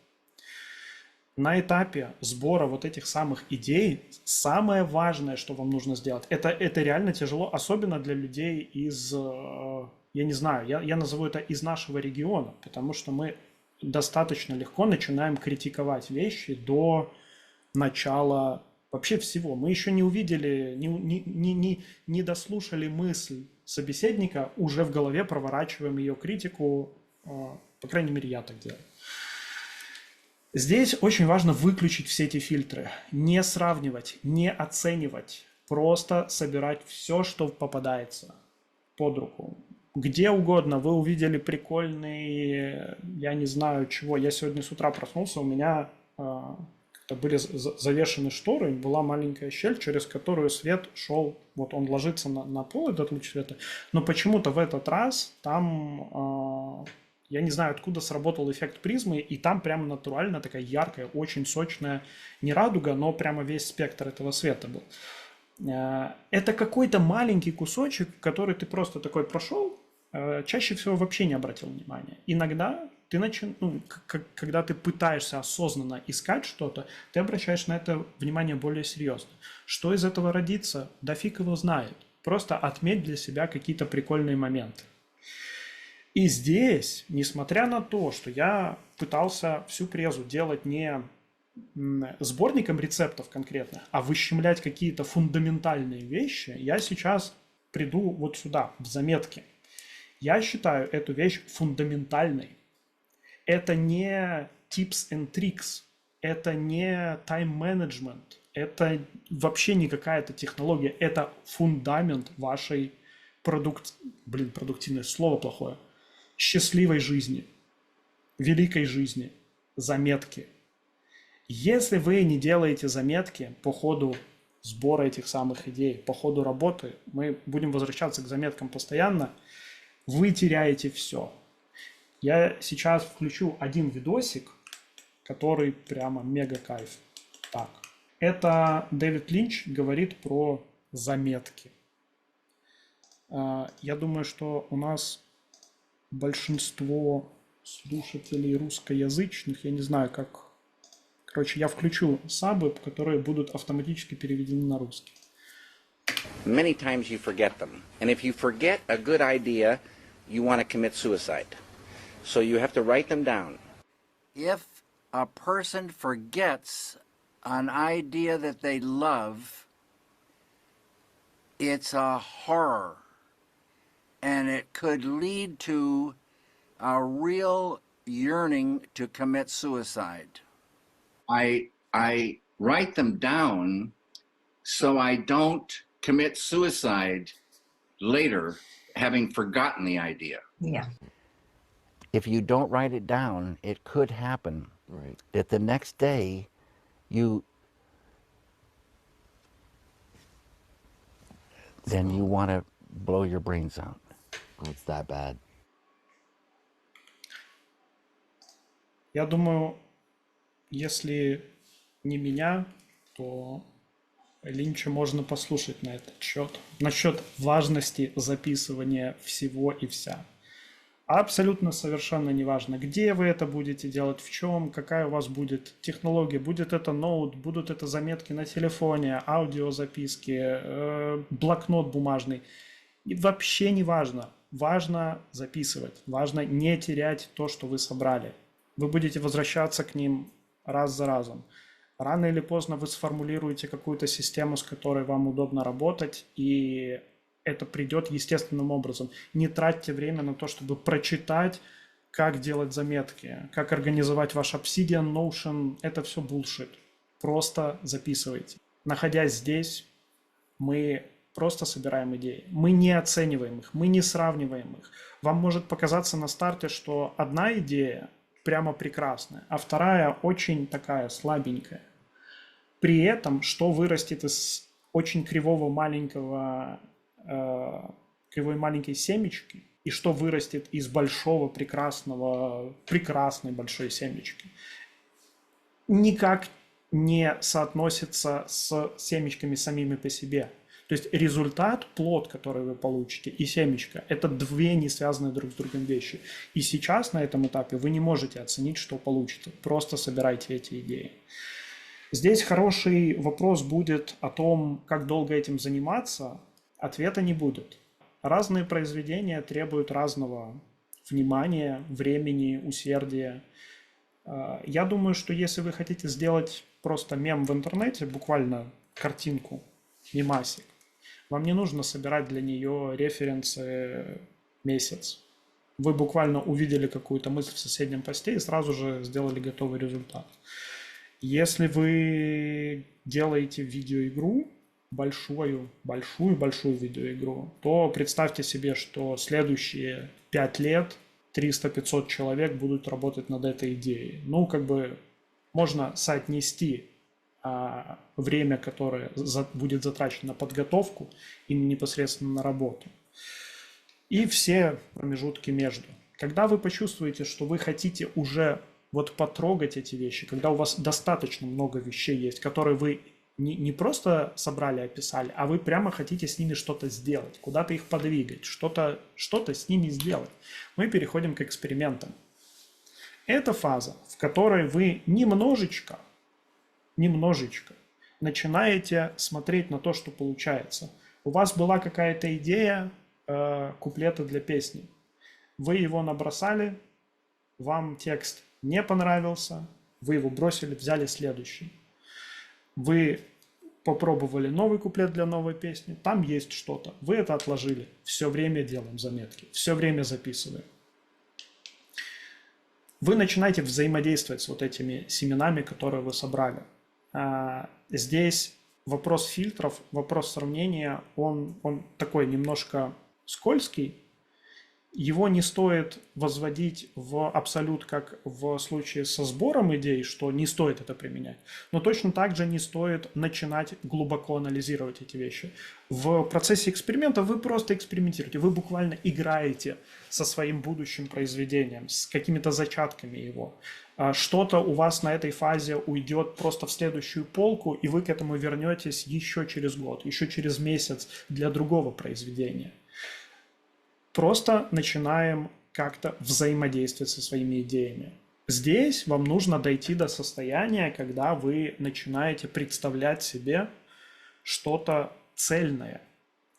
На этапе сбора вот этих самых идей самое важное, что вам нужно сделать, это реально тяжело, особенно для людей из, я не знаю, я назову это из нашего региона, потому что мы достаточно легко начинаем критиковать вещи до начала вообще всего. Мы еще не увидели, не дослушали мысль собеседника, уже в голове проворачиваем ее критику, по крайней мере, я так делаю. Здесь очень важно выключить все эти фильтры, не сравнивать, не оценивать, просто собирать все, что попадается под руку. Где угодно вы увидели прикольный, я не знаю чего, я сегодня с утра проснулся, у меня были завешены шторы, была маленькая щель, через которую свет шел, вот он ложится на пол, этот луч света, но почему-то в этот раз там, я не знаю, откуда сработал эффект призмы, и там прямо натурально такая яркая, очень сочная, не радуга, но прямо весь спектр этого света был. Это какой-то маленький кусочек, который ты просто такой прошел, чаще всего вообще не обратил внимания. Иногда ты когда ты пытаешься осознанно искать что-то, ты обращаешь на это внимание более серьезно. Что из этого родится, да фиг его знает. Просто отметь для себя какие-то прикольные моменты. И здесь, несмотря на то, что я пытался всю презу делать не сборником рецептов конкретно, а выщемлять какие-то фундаментальные вещи, я сейчас приду вот сюда, в заметки. Я считаю эту вещь фундаментальной. Это не tips and tricks, это не тайм-менеджмент, это вообще не какая-то технология, это фундамент вашей продуктивное слово плохое, счастливой жизни, великой жизни, заметки. Если вы не делаете заметки по ходу сбора этих самых идей. По ходу работы мы будем возвращаться к заметкам постоянно. Вы теряете все. Я сейчас включу один видосик, который прямо мега кайф. Так, это Дэвид Линч говорит про заметки. Я думаю, что у нас большинство слушателей русскоязычных, я не знаю, как... Короче, я включу сабы, которые будут автоматически переведены на русский. Many times you forget them. And if you forget a good idea, you want to commit suicide. So you have to write them down. If a person forgets an idea that they love, it's a horror. And it could lead to a real yearning to commit suicide. I write them down so I don't commit suicide later, having forgotten the idea. Yeah. If you don't write it down, it could happen that the next day you want to blow your brains out. It's that bad. Я думаю, если не меня, то Линча можно послушать на этот счет. Насчет важности записывания всего и вся. Абсолютно совершенно неважно, где вы это будете делать, в чем, какая у вас будет технология. Будет это ноут, будут это заметки на телефоне, аудиозаписки, блокнот бумажный. И вообще не важно. Важно записывать. Важно не терять то, что вы собрали. Вы будете возвращаться к ним раз за разом. Рано или поздно вы сформулируете какую-то систему, с которой вам удобно работать, и это придет естественным образом. Не тратьте время на то, чтобы прочитать, как делать заметки, как организовать ваш Obsidian, Notion. Это все bullshit. Просто записывайте. Находясь здесь, мы просто собираем идеи. Мы не оцениваем их, мы не сравниваем их. Вам может показаться на старте, что одна идея прямо прекрасная, а вторая очень такая слабенькая. При этом, что вырастет из очень кривой маленькой семечки, и что вырастет из прекрасной большой семечки, никак не соотносится с семечками самими по себе. То есть результат, плод, который вы получите, и семечко – это две не связанные друг с другом вещи. И сейчас на этом этапе вы не можете оценить, что получится. Просто собирайте эти идеи. Здесь хороший вопрос будет о том, как долго этим заниматься. Ответа не будет. Разные произведения требуют разного внимания, времени, усердия. Я думаю, что если вы хотите сделать просто мем в интернете, буквально картинку, мемасик, вам не нужно собирать для нее референсы месяц. Вы буквально увидели какую-то мысль в соседнем посте и сразу же сделали готовый результат. Если вы делаете видеоигру, большую видеоигру, то представьте себе, что следующие 5 лет 300-500 человек будут работать над этой идеей. Ну, как бы можно соотнести время, которое будет затрачено на подготовку и непосредственно на работу. И все промежутки между. Когда вы почувствуете, что вы хотите уже вот потрогать эти вещи, когда у вас достаточно много вещей есть, которые вы не просто собрали, описали, а вы прямо хотите с ними что-то сделать, куда-то их подвигать, что-то с ними сделать, мы переходим к экспериментам. Это фаза, в которой вы немножечко начинаете смотреть на то, что получается. У вас была какая-то идея куплета для песни. Вы его набросали, вам текст не понравился, вы его бросили, взяли следующий. Вы попробовали новый куплет для новой песни, там есть что-то. Вы это отложили. Все время делаем заметки, все время записываем. Вы начинаете взаимодействовать с вот этими семенами, которые вы собрали. Здесь вопрос фильтров, вопрос сравнения, он такой немножко скользкий. Его не стоит возводить в абсолют, как в случае со сбором идей, что не стоит это применять. Но точно так же не стоит начинать глубоко анализировать эти вещи. В процессе эксперимента вы просто экспериментируете, вы буквально играете со своим будущим произведением, с какими-то зачатками его. Что-то у вас на этой фазе уйдет просто в следующую полку, и вы к этому вернетесь еще через год, еще через месяц для другого произведения. Просто начинаем как-то взаимодействовать со своими идеями. Здесь вам нужно дойти до состояния, когда вы начинаете представлять себе что-то цельное.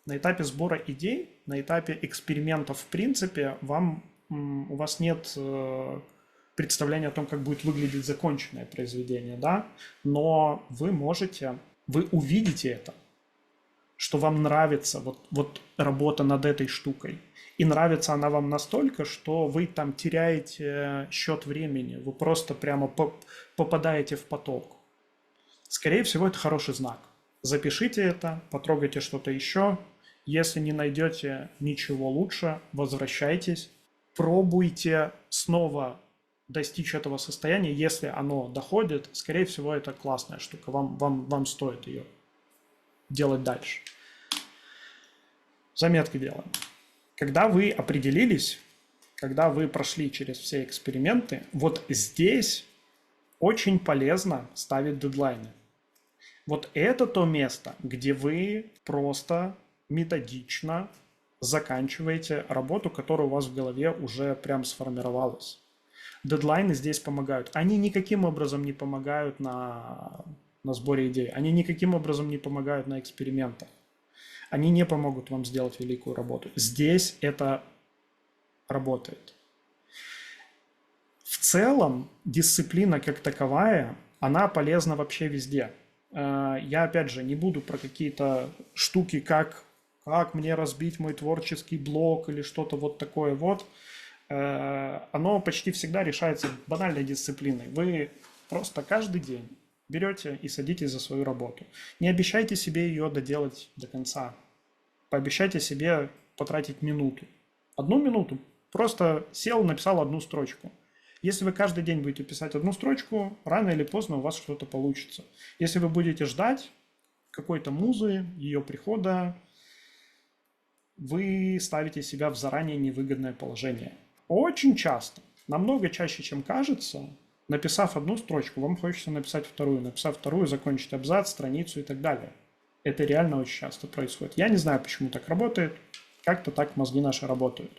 На этапе сбора идей, на этапе экспериментов в принципе, у вас нет представления о том, как будет выглядеть законченное произведение, да? Но вы увидите это, что вам нравится вот работа над этой штукой. И нравится она вам настолько, что вы там теряете счет времени, вы просто прямо попадаете в поток. Скорее всего, это хороший знак. Запишите это, потрогайте что-то еще. Если не найдете ничего лучше, возвращайтесь, пробуйте снова достичь этого состояния. Если оно доходит, скорее всего, это классная штука, вам стоит ее делать дальше. Заметки делаем. Когда вы определились, когда вы прошли через все эксперименты, вот здесь очень полезно ставить дедлайны. Вот это то место, где вы просто методично заканчиваете работу, которая у вас в голове уже прям сформировалась. Дедлайны здесь помогают. Они никаким образом не помогают на сборе идей. Они никаким образом не помогают на экспериментах. Они не помогут вам сделать великую работу. Здесь это работает. В целом, дисциплина как таковая, она полезна вообще везде. Я, опять же, не буду про какие-то штуки, как мне разбить мой творческий блок или что-то вот такое вот. Оно почти всегда решается банальной дисциплиной. Вы просто каждый день берете и садитесь за свою работу. Не обещайте себе ее доделать до конца. Пообещайте себе потратить минуту. 1 минуту. Просто сел, написал 1 строчку. Если вы каждый день будете писать 1 строчку, рано или поздно у вас что-то получится. Если вы будете ждать какой-то музы, ее прихода, вы ставите себя в заранее невыгодное положение. Очень часто, намного чаще, чем кажется, написав 1 строчку, вам хочется написать 2, написав 2, закончить абзац, страницу и так далее. Это реально очень часто происходит. Я не знаю, почему так работает. Как-то так мозги наши работают.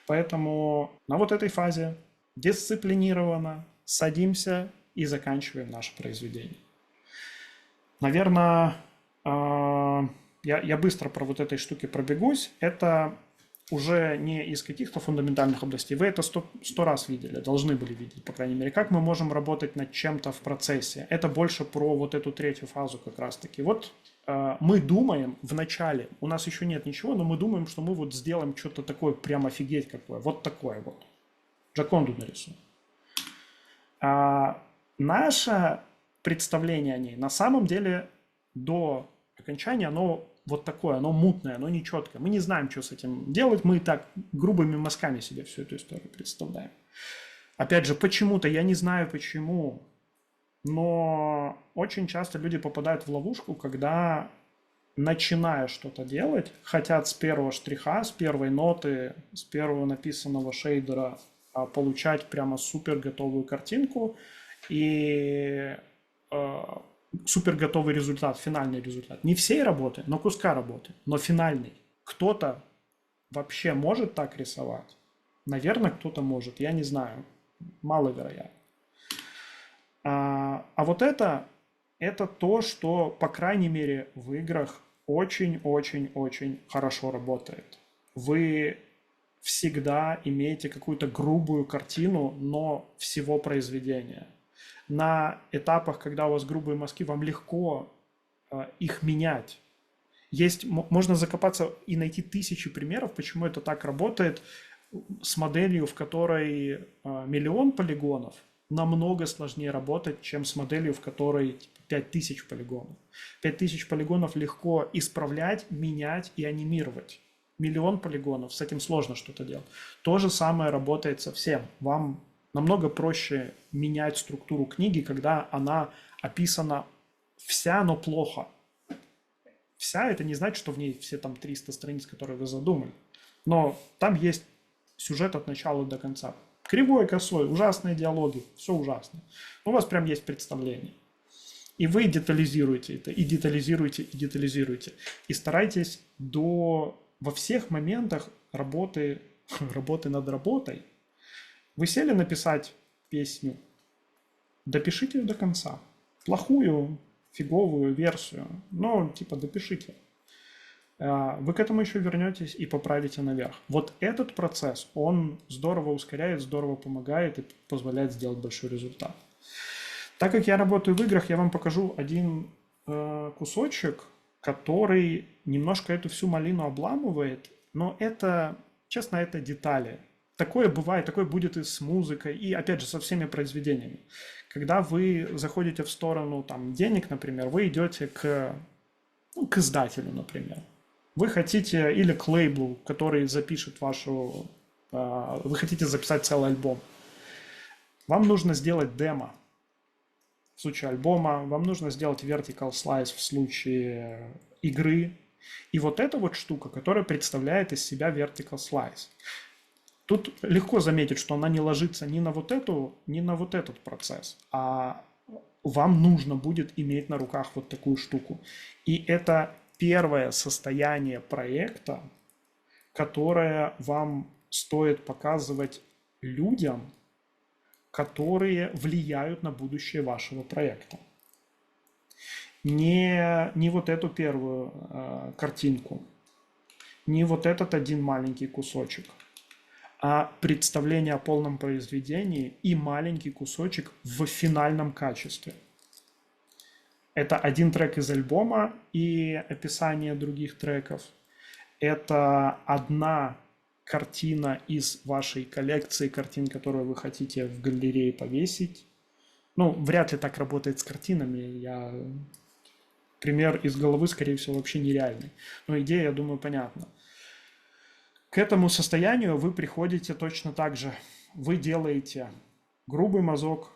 Поэтому на вот этой фазе дисциплинированно садимся и заканчиваем наше произведение. Наверное, я быстро про вот этой штуки пробегусь. Это уже не из каких-то фундаментальных областей. Вы это 100 раз видели, должны были видеть, по крайней мере. Как мы можем работать над чем-то в процессе. Это больше про вот эту 3-ю фазу как раз-таки. Вот мы думаем в начале, у нас еще нет ничего, но мы думаем, что мы вот сделаем что-то такое, прям офигеть какое. Вот такое вот. Джоконду нарисуем. Наше представление о ней на самом деле до окончания, оно вот такое, оно мутное, оно нечеткое. Мы не знаем, что с этим делать, мы и так грубыми мазками себе всю эту историю представляем. Опять же, почему-то, я не знаю почему, но очень часто люди попадают в ловушку, когда, начиная что-то делать, хотят с первого штриха, с первой ноты, с первого написанного шейдера получать прямо супер готовую картинку и супер готовый результат, финальный результат. Не всей работы, но куска работы, но финальный. Кто-то вообще может так рисовать? Наверное, кто-то может, я не знаю. Маловероятно. А вот это то, что, по крайней мере, в играх очень-очень-очень хорошо работает. Вы всегда имеете какую-то грубую картину, но всего произведения. На этапах, когда у вас грубые мазки, вам легко их менять. Можно закопаться и найти тысячи примеров, почему это так работает с моделью, в которой 1 миллион полигонов. Намного сложнее работать, чем с моделью, в которой 5000 полигонов. 5000 полигонов легко исправлять, менять и анимировать. миллион полигонов, с этим сложно что-то делать. То же самое работает со всем. Вам намного проще менять структуру книги, когда она описана вся, но плохо. Вся — это не значит, что в ней все там 300 страниц, которые вы задумали. Но там есть сюжет от начала до конца. Кривой, косой, ужасные диалоги, все ужасно. У вас прям есть представление. И вы детализируете это, и детализируете, и детализируете. И старайтесь во всех моментах работы над работой. Вы сели написать песню, допишите ее до конца. Плохую, фиговую версию, но типа допишите. Вы к этому еще вернетесь и поправите наверх. Вот этот процесс, он здорово ускоряет, здорово помогает и позволяет сделать большой результат. Так как я работаю в играх, я вам покажу один кусочек, который немножко эту всю малину обламывает, но это, честно, это детали. Такое бывает, такое будет и с музыкой, и опять же со всеми произведениями. Когда вы заходите в сторону там, денег, например, вы идете к издателю, например. Вы хотите, или к лейблу, который запишет вы хотите записать целый альбом. Вам нужно сделать демо в случае альбома, вам нужно сделать vertical slice в случае игры. И вот эта вот штука, которая представляет из себя vertical slice. Тут легко заметить, что она не ложится ни на вот этот процесс, а вам нужно будет иметь на руках вот такую штуку. И это первое состояние проекта, которое вам стоит показывать людям, которые влияют на будущее вашего проекта. Не вот эту первую картинку, не вот этот один маленький кусочек, а представление о полном произведении и маленький кусочек в финальном качестве. Это один трек из альбома и описание других треков. Это одна картина из вашей коллекции картин, которую вы хотите в галерее повесить. Ну, вряд ли так работает с картинами. Пример из головы, скорее всего, вообще нереальный. Но идея, я думаю, понятна. К этому состоянию вы приходите точно так же. Вы делаете грубый мазок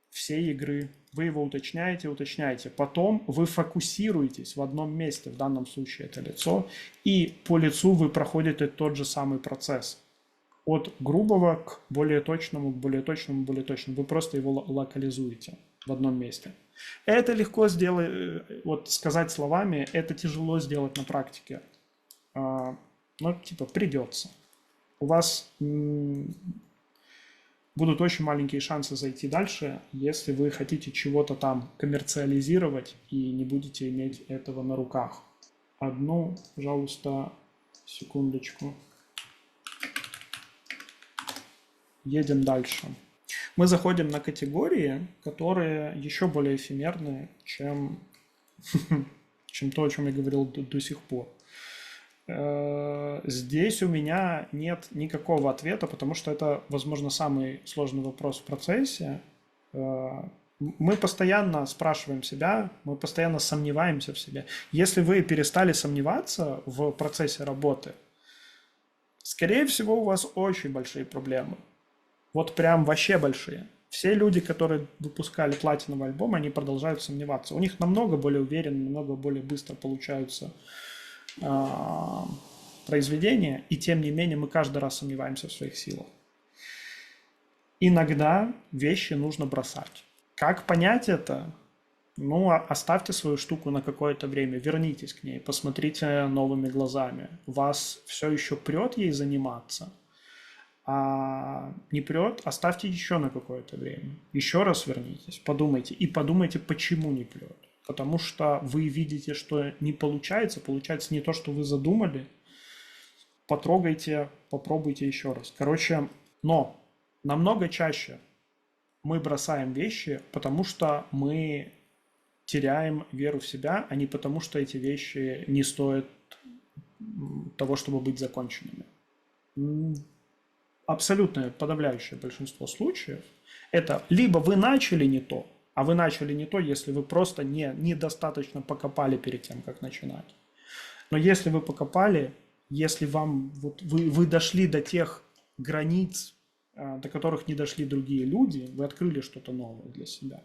всей игры, вы его уточняете. Потом вы фокусируетесь в одном месте, в данном случае это лицо, и по лицу вы проходите тот же самый процесс. От грубого к более точному, к более точному, более точному. Вы просто его локализуете в одном месте. Это легко сделать, вот сказать словами, это тяжело сделать на практике. Но типа придется. У вас будут очень маленькие шансы зайти дальше, если вы хотите чего-то там коммерциализировать и не будете иметь этого на руках. Одну, пожалуйста, секундочку. Едем дальше. Мы заходим на категории, которые еще более эфемерные, чем то, о чем я говорил до сих пор. Здесь у меня нет никакого ответа, потому что это, возможно, самый сложный вопрос в процессе. Мы постоянно спрашиваем себя, мы постоянно сомневаемся в себе. Если вы перестали сомневаться в процессе работы, скорее всего, у вас очень большие проблемы. Вот прям вообще большие. Все люди, которые выпускали платиновый альбом, они продолжают сомневаться. У них намного более уверенно, намного более быстро получаются произведения, и тем не менее мы каждый раз сомневаемся в своих силах. Иногда вещи нужно бросать. Как понять это? Ну, оставьте свою штуку на какое-то время, вернитесь к ней, посмотрите новыми глазами. Вас все еще прет ей заниматься? А не прет, оставьте еще на какое-то время. Еще раз вернитесь, подумайте. И подумайте, почему не прет. Потому что вы видите, что не получается не то, что вы задумали. Потрогайте, попробуйте еще раз. Короче, но намного чаще мы бросаем вещи, потому что мы теряем веру в себя, а не потому, что эти вещи не стоят того, чтобы быть законченными. Абсолютное подавляющее большинство случаев это либо вы начали не то, а вы начали не то, если вы просто недостаточно покопали перед тем, как начинать. Но если вы покопали, Если вам вот вы дошли до тех границ, до которых не дошли другие люди, вы открыли что-то новое для себя.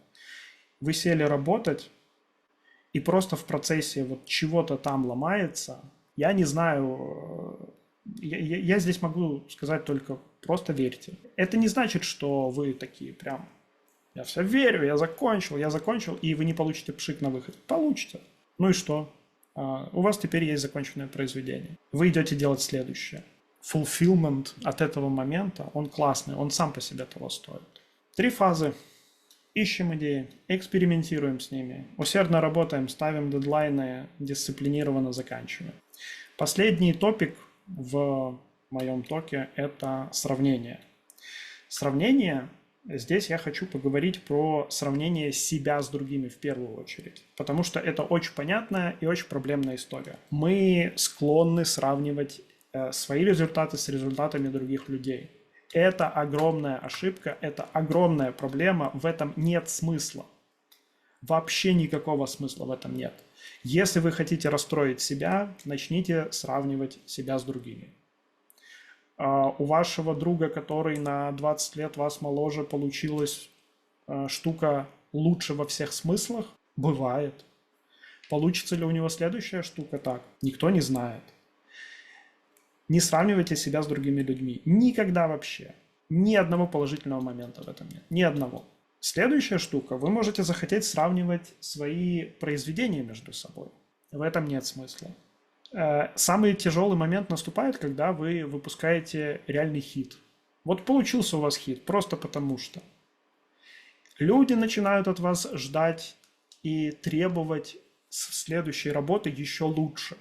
Вы сели работать, и просто в процессе вот чего-то там ломается. Я не знаю, я здесь могу сказать только просто верьте. Это не значит, что вы такие прям, я все верю, я закончил, и вы не получите пшик на выход. Получите. Ну и что? У вас теперь есть законченное произведение. Вы идете делать следующее. Fulfillment от этого момента, он классный, он сам по себе того стоит. 3 фазы. Ищем идеи, экспериментируем с ними, усердно работаем, ставим дедлайны, дисциплинированно заканчиваем. Последний топик в моем токе – это сравнение. Сравнение, здесь я хочу поговорить про сравнение себя с другими в первую очередь, потому что это очень понятная и очень проблемная история. Мы склонны сравнивать свои результаты с результатами других людей. Это огромная ошибка, это огромная проблема, в этом нет смысла. Вообще никакого смысла в этом нет. Если вы хотите расстроить себя, начните сравнивать себя с другими. У вашего друга, который на 20 лет вас моложе, получилась штука лучше во всех смыслах? Бывает. Получится ли у него следующая штука так? Никто не знает. Не сравнивайте себя с другими людьми. Никогда вообще. Ни одного положительного момента в этом нет. Ни одного. Следующая штука. Вы можете захотеть сравнивать свои произведения между собой. В этом нет смысла. Самый тяжелый момент наступает, когда вы выпускаете реальный хит. Вот получился у вас хит, просто потому что. Люди начинают от вас ждать и требовать следующей работы еще лучше.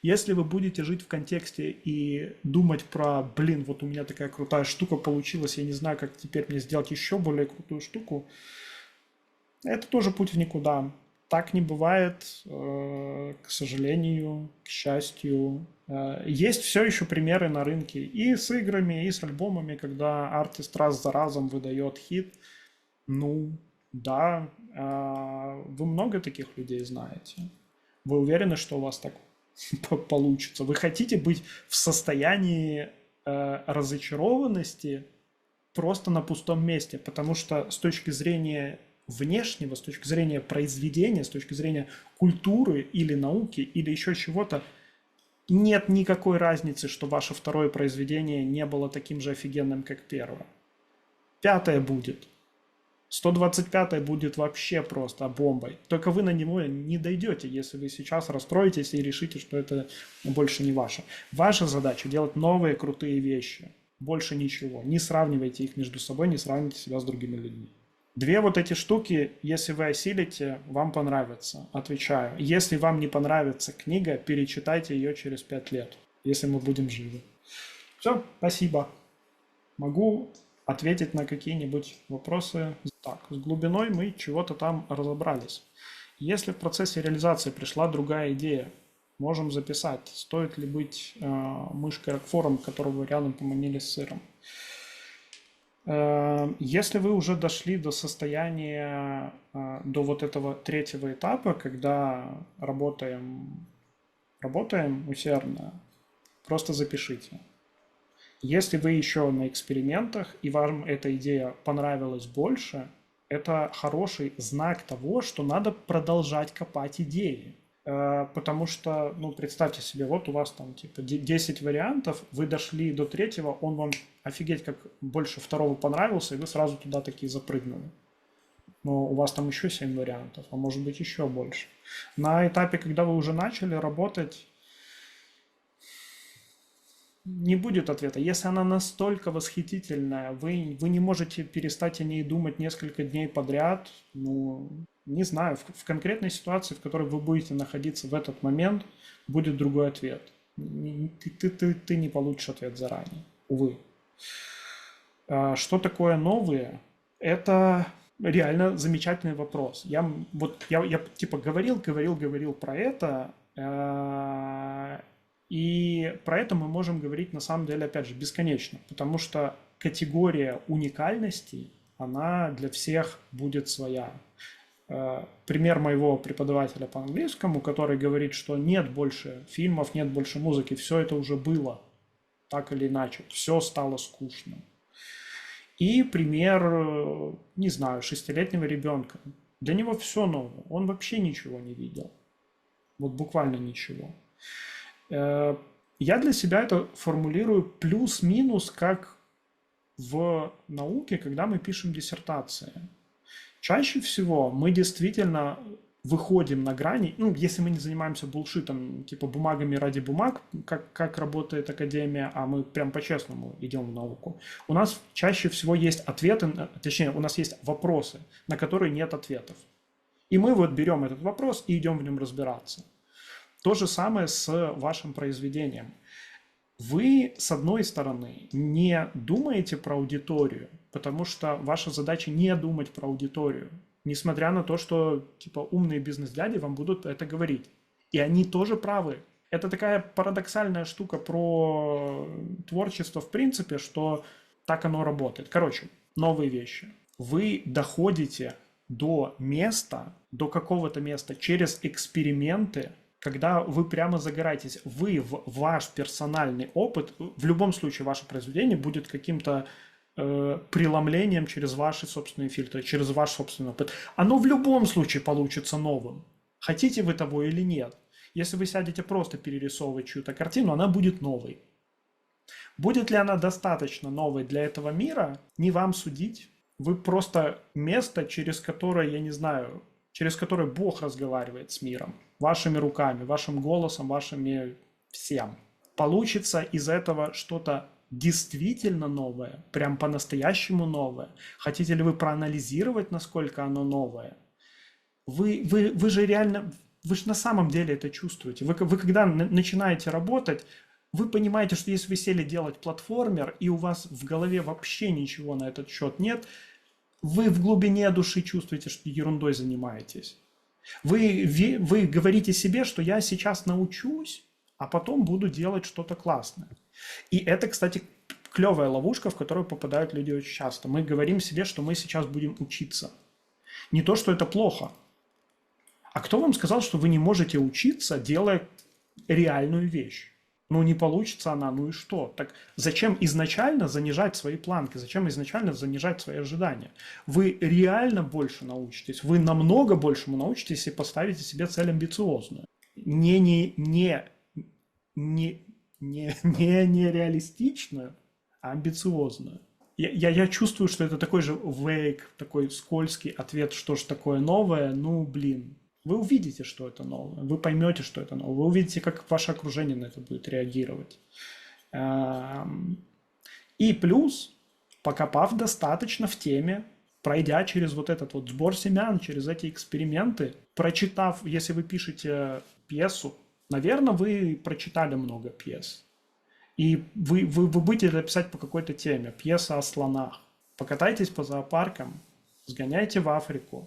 Если вы будете жить в контексте и думать про, блин, вот у меня такая крутая штука получилась, я не знаю, как теперь мне сделать еще более крутую штуку, это тоже путь в никуда. Так не бывает, к сожалению, к счастью. Есть все еще примеры на рынке и с играми, и с альбомами, когда артист раз за разом выдает хит. Ну, да, вы много таких людей знаете. Вы уверены, что у вас так получится? Вы хотите быть в состоянии разочарованности просто на пустом месте, потому что с точки зрения внешнего, с точки зрения произведения, с точки зрения культуры или науки, или еще чего-то, нет никакой разницы, что ваше второе произведение не было таким же офигенным, как первое. 5-е будет. 125-й будет вообще просто бомбой. Только вы на него не дойдете, если вы сейчас расстроитесь и решите, что это больше не ваше. Ваша задача делать новые крутые вещи. Больше ничего. Не сравнивайте их между собой, не сравнивайте себя с другими людьми. 2 вот эти штуки, если вы осилите, вам понравится. Отвечаю. Если вам не понравится книга, перечитайте ее через 5 лет, если мы будем живы. Все, спасибо. Могу ответить на какие-нибудь вопросы. Так, с глубиной мы чего-то там разобрались. Если в процессе реализации пришла другая идея, можем записать, стоит ли быть мышкой Рокфором, которого рядом поманили с сыром. Если вы уже дошли до состояния, до вот этого 3-го этапа, когда работаем усердно, просто запишите. Если вы еще на экспериментах и вам эта идея понравилась больше, это хороший знак того, что надо продолжать копать идеи. Потому что, ну, представьте себе, вот у вас там типа 10 вариантов, вы дошли до 3-го, он вам офигеть как больше 2-го понравился, и вы сразу туда такие запрыгнули. Но у вас там еще 7 вариантов, а может быть еще больше. На этапе, когда вы уже начали работать, не будет ответа. Если она настолько восхитительная, вы не можете перестать о ней думать несколько дней подряд, ну, не знаю, в конкретной ситуации, в которой вы будете находиться в этот момент, будет другой ответ. Ты не получишь ответ заранее, увы. Что такое новые? Это реально замечательный вопрос. Я типа говорил про это, и про это мы можем говорить на самом деле, опять же, бесконечно, потому что категория уникальности, она для всех будет своя. пример моего преподавателя по английскому, который говорит, что нет больше фильмов, нет больше музыки, все это уже было, так или иначе, все стало скучным. И пример, не знаю, 6-летнего ребенка. Для него все новое, он вообще ничего не видел, вот буквально ничего. Я для себя это формулирую плюс-минус как в науке, когда мы пишем диссертации. Чаще всего мы действительно выходим на грани, ну, если мы не занимаемся булшитом, типа бумагами ради бумаг, как работает академия, а мы прям по-честному идем в науку. У нас чаще всего есть ответы, точнее, у нас есть вопросы, на которые нет ответов. И мы вот берем этот вопрос и идем в нем разбираться. То же самое с вашим произведением. Вы, с одной стороны, не думаете про аудиторию, потому что ваша задача не думать про аудиторию, несмотря на то, что типа умные бизнес-дяди вам будут это говорить. И они тоже правы. Это такая парадоксальная штука про творчество в принципе, что так оно работает. Короче, новые вещи. Вы доходите до места, до какого-то места через эксперименты, когда вы прямо загораетесь, вы в ваш персональный опыт, в любом случае ваше произведение будет каким-то преломлением через ваши собственные фильтры, через ваш собственный опыт. Оно в любом случае получится новым. Хотите вы того или нет. Если вы сядете просто перерисовывать чью-то картину, она будет новой. Будет ли она достаточно новой для этого мира, не вам судить. Вы просто место, через которое, я не знаю, через которое Бог разговаривает с миром. Вашими руками, вашим голосом, вашими всем. Получится из этого что-то действительно новое, прям по-настоящему новое. Хотите ли вы проанализировать, насколько оно новое? Вы же реально, вы же на самом деле это чувствуете. Вы когда начинаете работать, вы понимаете, что если вы сели делать платформер, и у вас в голове вообще ничего на этот счет нет, вы в глубине души чувствуете, что ерундой занимаетесь. Вы говорите себе, что я сейчас научусь, а потом буду делать что-то классное. И это, кстати, клевая ловушка, в которую попадают люди очень часто. Мы говорим себе, что мы сейчас будем учиться. Не то, что это плохо. А кто вам сказал, что вы не можете учиться, делая реальную вещь? Ну, не получится она, ну и что? Так зачем изначально занижать свои планки? Зачем изначально занижать свои ожидания? Вы реально больше научитесь, вы намного большему научитесь и поставите себе цель амбициозную. Не реалистичную, а амбициозную. Я чувствую, что это такой же vague, такой скользкий ответ, что же такое новое. Ну, блин. Вы увидите, что это новое, вы поймете, что это новое, вы увидите, как ваше окружение на это будет реагировать. И плюс, покопав достаточно в теме, пройдя через вот этот вот сбор семян, через эти эксперименты, прочитав, если вы пишете пьесу, наверное, вы прочитали много пьес. И вы будете это писать по какой-то теме, пьеса о слонах. Покатайтесь по зоопаркам, сгоняйте в Африку,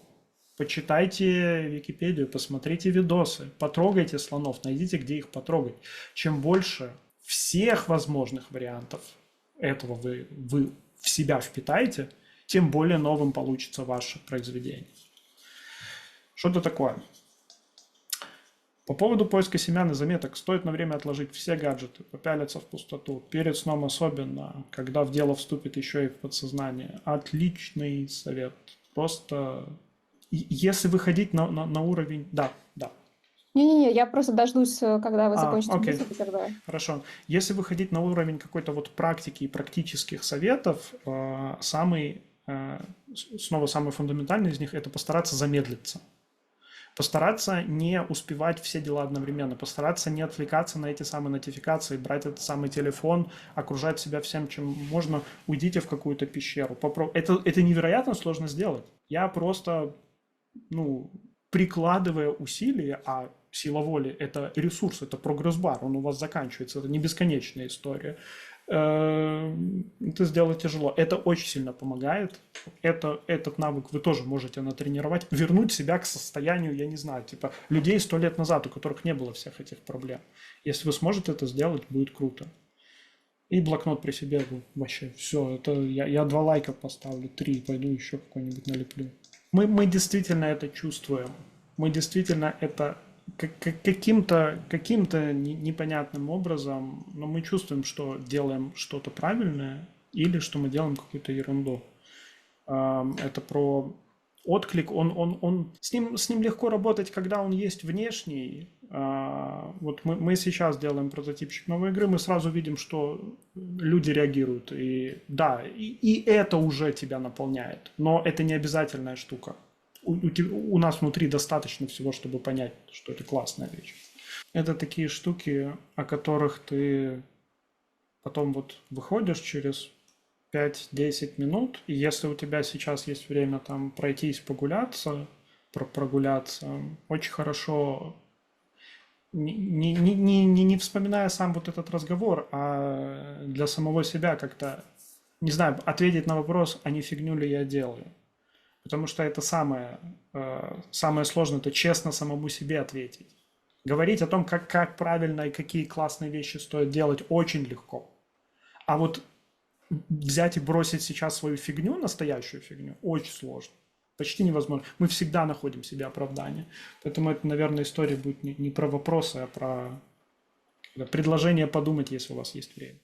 почитайте Википедию, посмотрите видосы, потрогайте слонов, найдите, где их потрогать. Чем больше всех возможных вариантов этого вы в себя впитаете, тем более новым получится ваше произведение. Что-то такое. По поводу поиска семян и заметок, стоит на время отложить все гаджеты, попялиться в пустоту, перед сном особенно, когда в дело вступит еще и в подсознание. Отличный совет. Просто... Если выходить на уровень... Да. Не-не-не, я просто дождусь, когда вы закончите мысль, и тогда... Хорошо. Если выходить на уровень какой-то вот практики и практических советов, самый фундаментальный из них – это постараться замедлиться. Постараться не успевать все дела одновременно, постараться не отвлекаться на эти самые нотификации, брать этот самый телефон, окружать себя всем, чем можно, уйдите в какую-то пещеру. Это невероятно сложно сделать. Я просто... прикладывая усилия, а сила воли – это ресурс, это прогресс-бар, он у вас заканчивается, это не бесконечная история. Это сделать тяжело. Это очень сильно помогает. Этот навык вы тоже можете натренировать, вернуть себя к состоянию, я не знаю, типа людей 100 лет назад, у которых не было всех этих проблем. Если вы сможете это сделать, будет круто. И блокнот при себе вообще все. Это я 2 лайка поставлю, 3, пойду еще какой-нибудь налеплю. Мы действительно это чувствуем. Мы действительно это каким-то непонятным образом, но мы чувствуем, что делаем что-то правильное или что мы делаем какую-то ерунду. Это про отклик. С ним легко работать, когда он есть внешний. Вот мы сейчас делаем прототипчик новой игры, мы сразу видим, что люди реагируют. И да, и это уже тебя наполняет. Но это не обязательная штука. У нас внутри достаточно всего, чтобы понять, что это классная вещь. Это такие штуки, о которых ты потом вот выходишь через 5-10 минут, и если у тебя сейчас есть время там пройтись, прогуляться, очень хорошо, не вспоминая сам вот этот разговор, а для самого себя как-то, не знаю, ответить на вопрос, а не фигню ли я делаю. Потому что это самое сложное, это честно самому себе ответить. Говорить о том, как правильно и какие классные вещи стоит делать, очень легко. А вот взять и бросить сейчас свою фигню, настоящую фигню, очень сложно. Почти невозможно. Мы всегда находим себе оправдание. Поэтому это, наверное, история будет не про вопросы, а про предложение подумать, если у вас есть время.